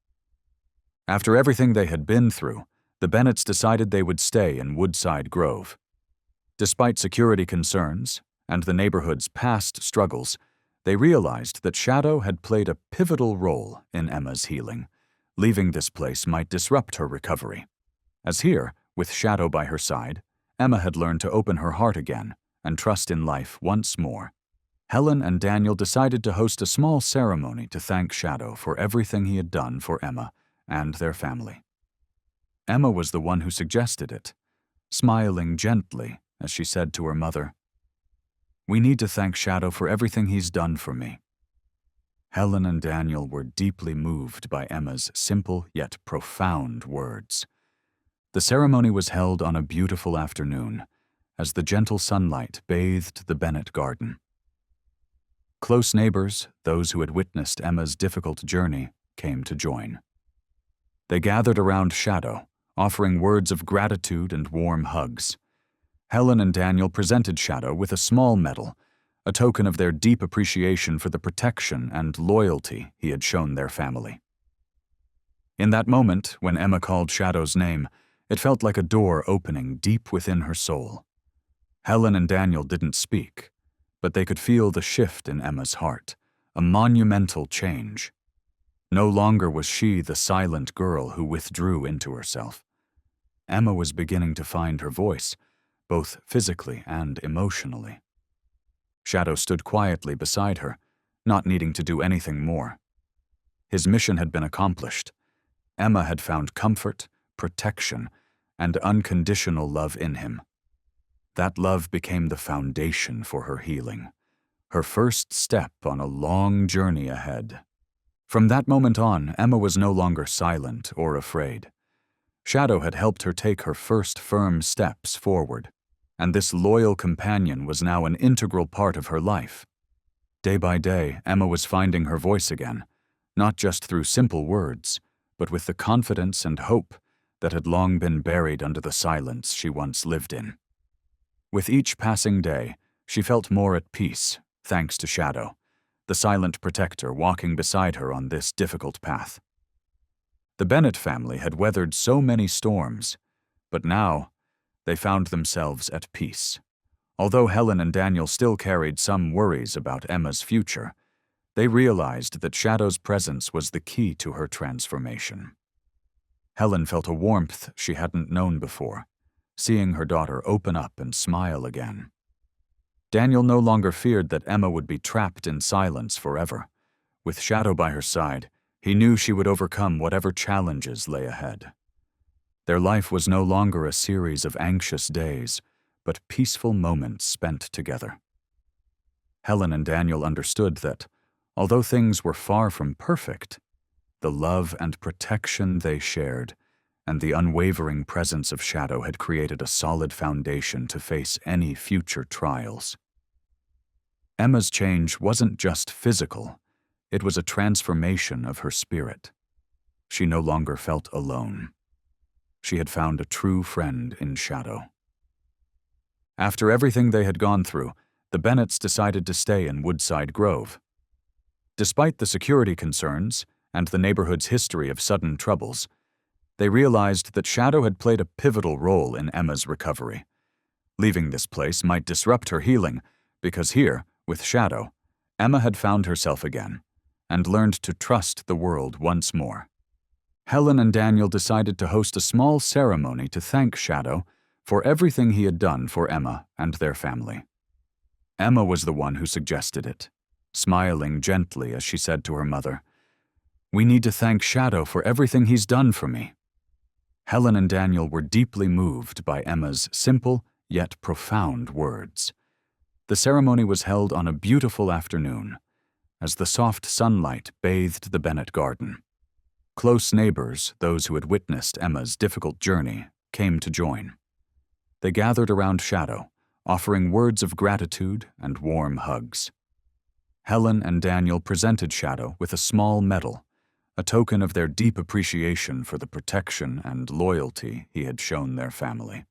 After everything they had been through, the Bennetts decided they would stay in Woodside Grove. Despite security concerns and the neighborhood's past struggles, they realized that Shadow had played a pivotal role in Emma's healing. Leaving this place might disrupt her recovery. As here, with Shadow by her side, Emma had learned to open her heart again and trust in life once more. Helen and Daniel decided to host a small ceremony to thank Shadow for everything he had done for Emma and their family. Emma was the one who suggested it, smiling gently as she said to her mother, "We need to thank Shadow for everything he's done for me." Helen and Daniel were deeply moved by Emma's simple yet profound words. The ceremony was held on a beautiful afternoon, as the gentle sunlight bathed the Bennett garden. Close neighbors, those who had witnessed Emma's difficult journey, came to join. They gathered around Shadow, offering words of gratitude and warm hugs. Helen and Daniel presented Shadow with a small medal, a token of their deep appreciation for the protection and loyalty he had shown their family. In that moment, when Emma called Shadow's name, it felt like a door opening deep within her soul. Helen and Daniel didn't speak, but they could feel the shift in Emma's heart, a monumental change. No longer was she the silent girl who withdrew into herself. Emma was beginning to find her voice, both physically and emotionally. Shadow stood quietly beside her, not needing to do anything more. His mission had been accomplished. Emma had found comfort, protection, and unconditional love in him. That love became the foundation for her healing, her first step on a long journey ahead. From that moment on, Emma was no longer silent or afraid. Shadow had helped her take her first firm steps forward, and this loyal companion was now an integral part of her life. Day by day, Emma was finding her voice again, not just through simple words, but with the confidence and hope that had long been buried under the silence she once lived in. With each passing day, she felt more at peace, thanks to Shadow, the silent protector walking beside her on this difficult path. The Bennett family had weathered so many storms, but now they found themselves at peace. Although Helen and Daniel still carried some worries about Emma's future, they realized that Shadow's presence was the key to her transformation. Helen felt a warmth she hadn't known before, seeing her daughter open up and smile again. Daniel no longer feared that Emma would be trapped in silence forever. With Shadow by her side, he knew she would overcome whatever challenges lay ahead. Their life was no longer a series of anxious days, but peaceful moments spent together. Helen and Daniel understood that, although things were far from perfect, the love and protection they shared and the unwavering presence of Shadow had created a solid foundation to face any future trials. Emma's change wasn't just physical, it was a transformation of her spirit. She no longer felt alone. She had found a true friend in Shadow. After everything they had gone through, the Bennetts decided to stay in Woodside Grove. Despite the security concerns and the neighborhood's history of sudden troubles, They realized that Shadow had played a pivotal role in Emma's recovery. Leaving this place might disrupt her healing, because here, with Shadow, Emma had found herself again and learned to trust the world once more. Helen and Daniel decided to host a small ceremony to thank Shadow for everything he had done for Emma and their family. Emma was the one who suggested it, smiling gently as she said to her mother, "We need to thank Shadow for everything he's done for me." Helen and Daniel were deeply moved by Emma's simple yet profound words. The ceremony was held on a beautiful afternoon, as the soft sunlight bathed the Bennett garden. Close neighbors, those who had witnessed Emma's difficult journey, came to join. They gathered around Shadow, offering words of gratitude and warm hugs. Helen and Daniel presented Shadow with a small medal, a token of their deep appreciation for the protection and loyalty he had shown their family.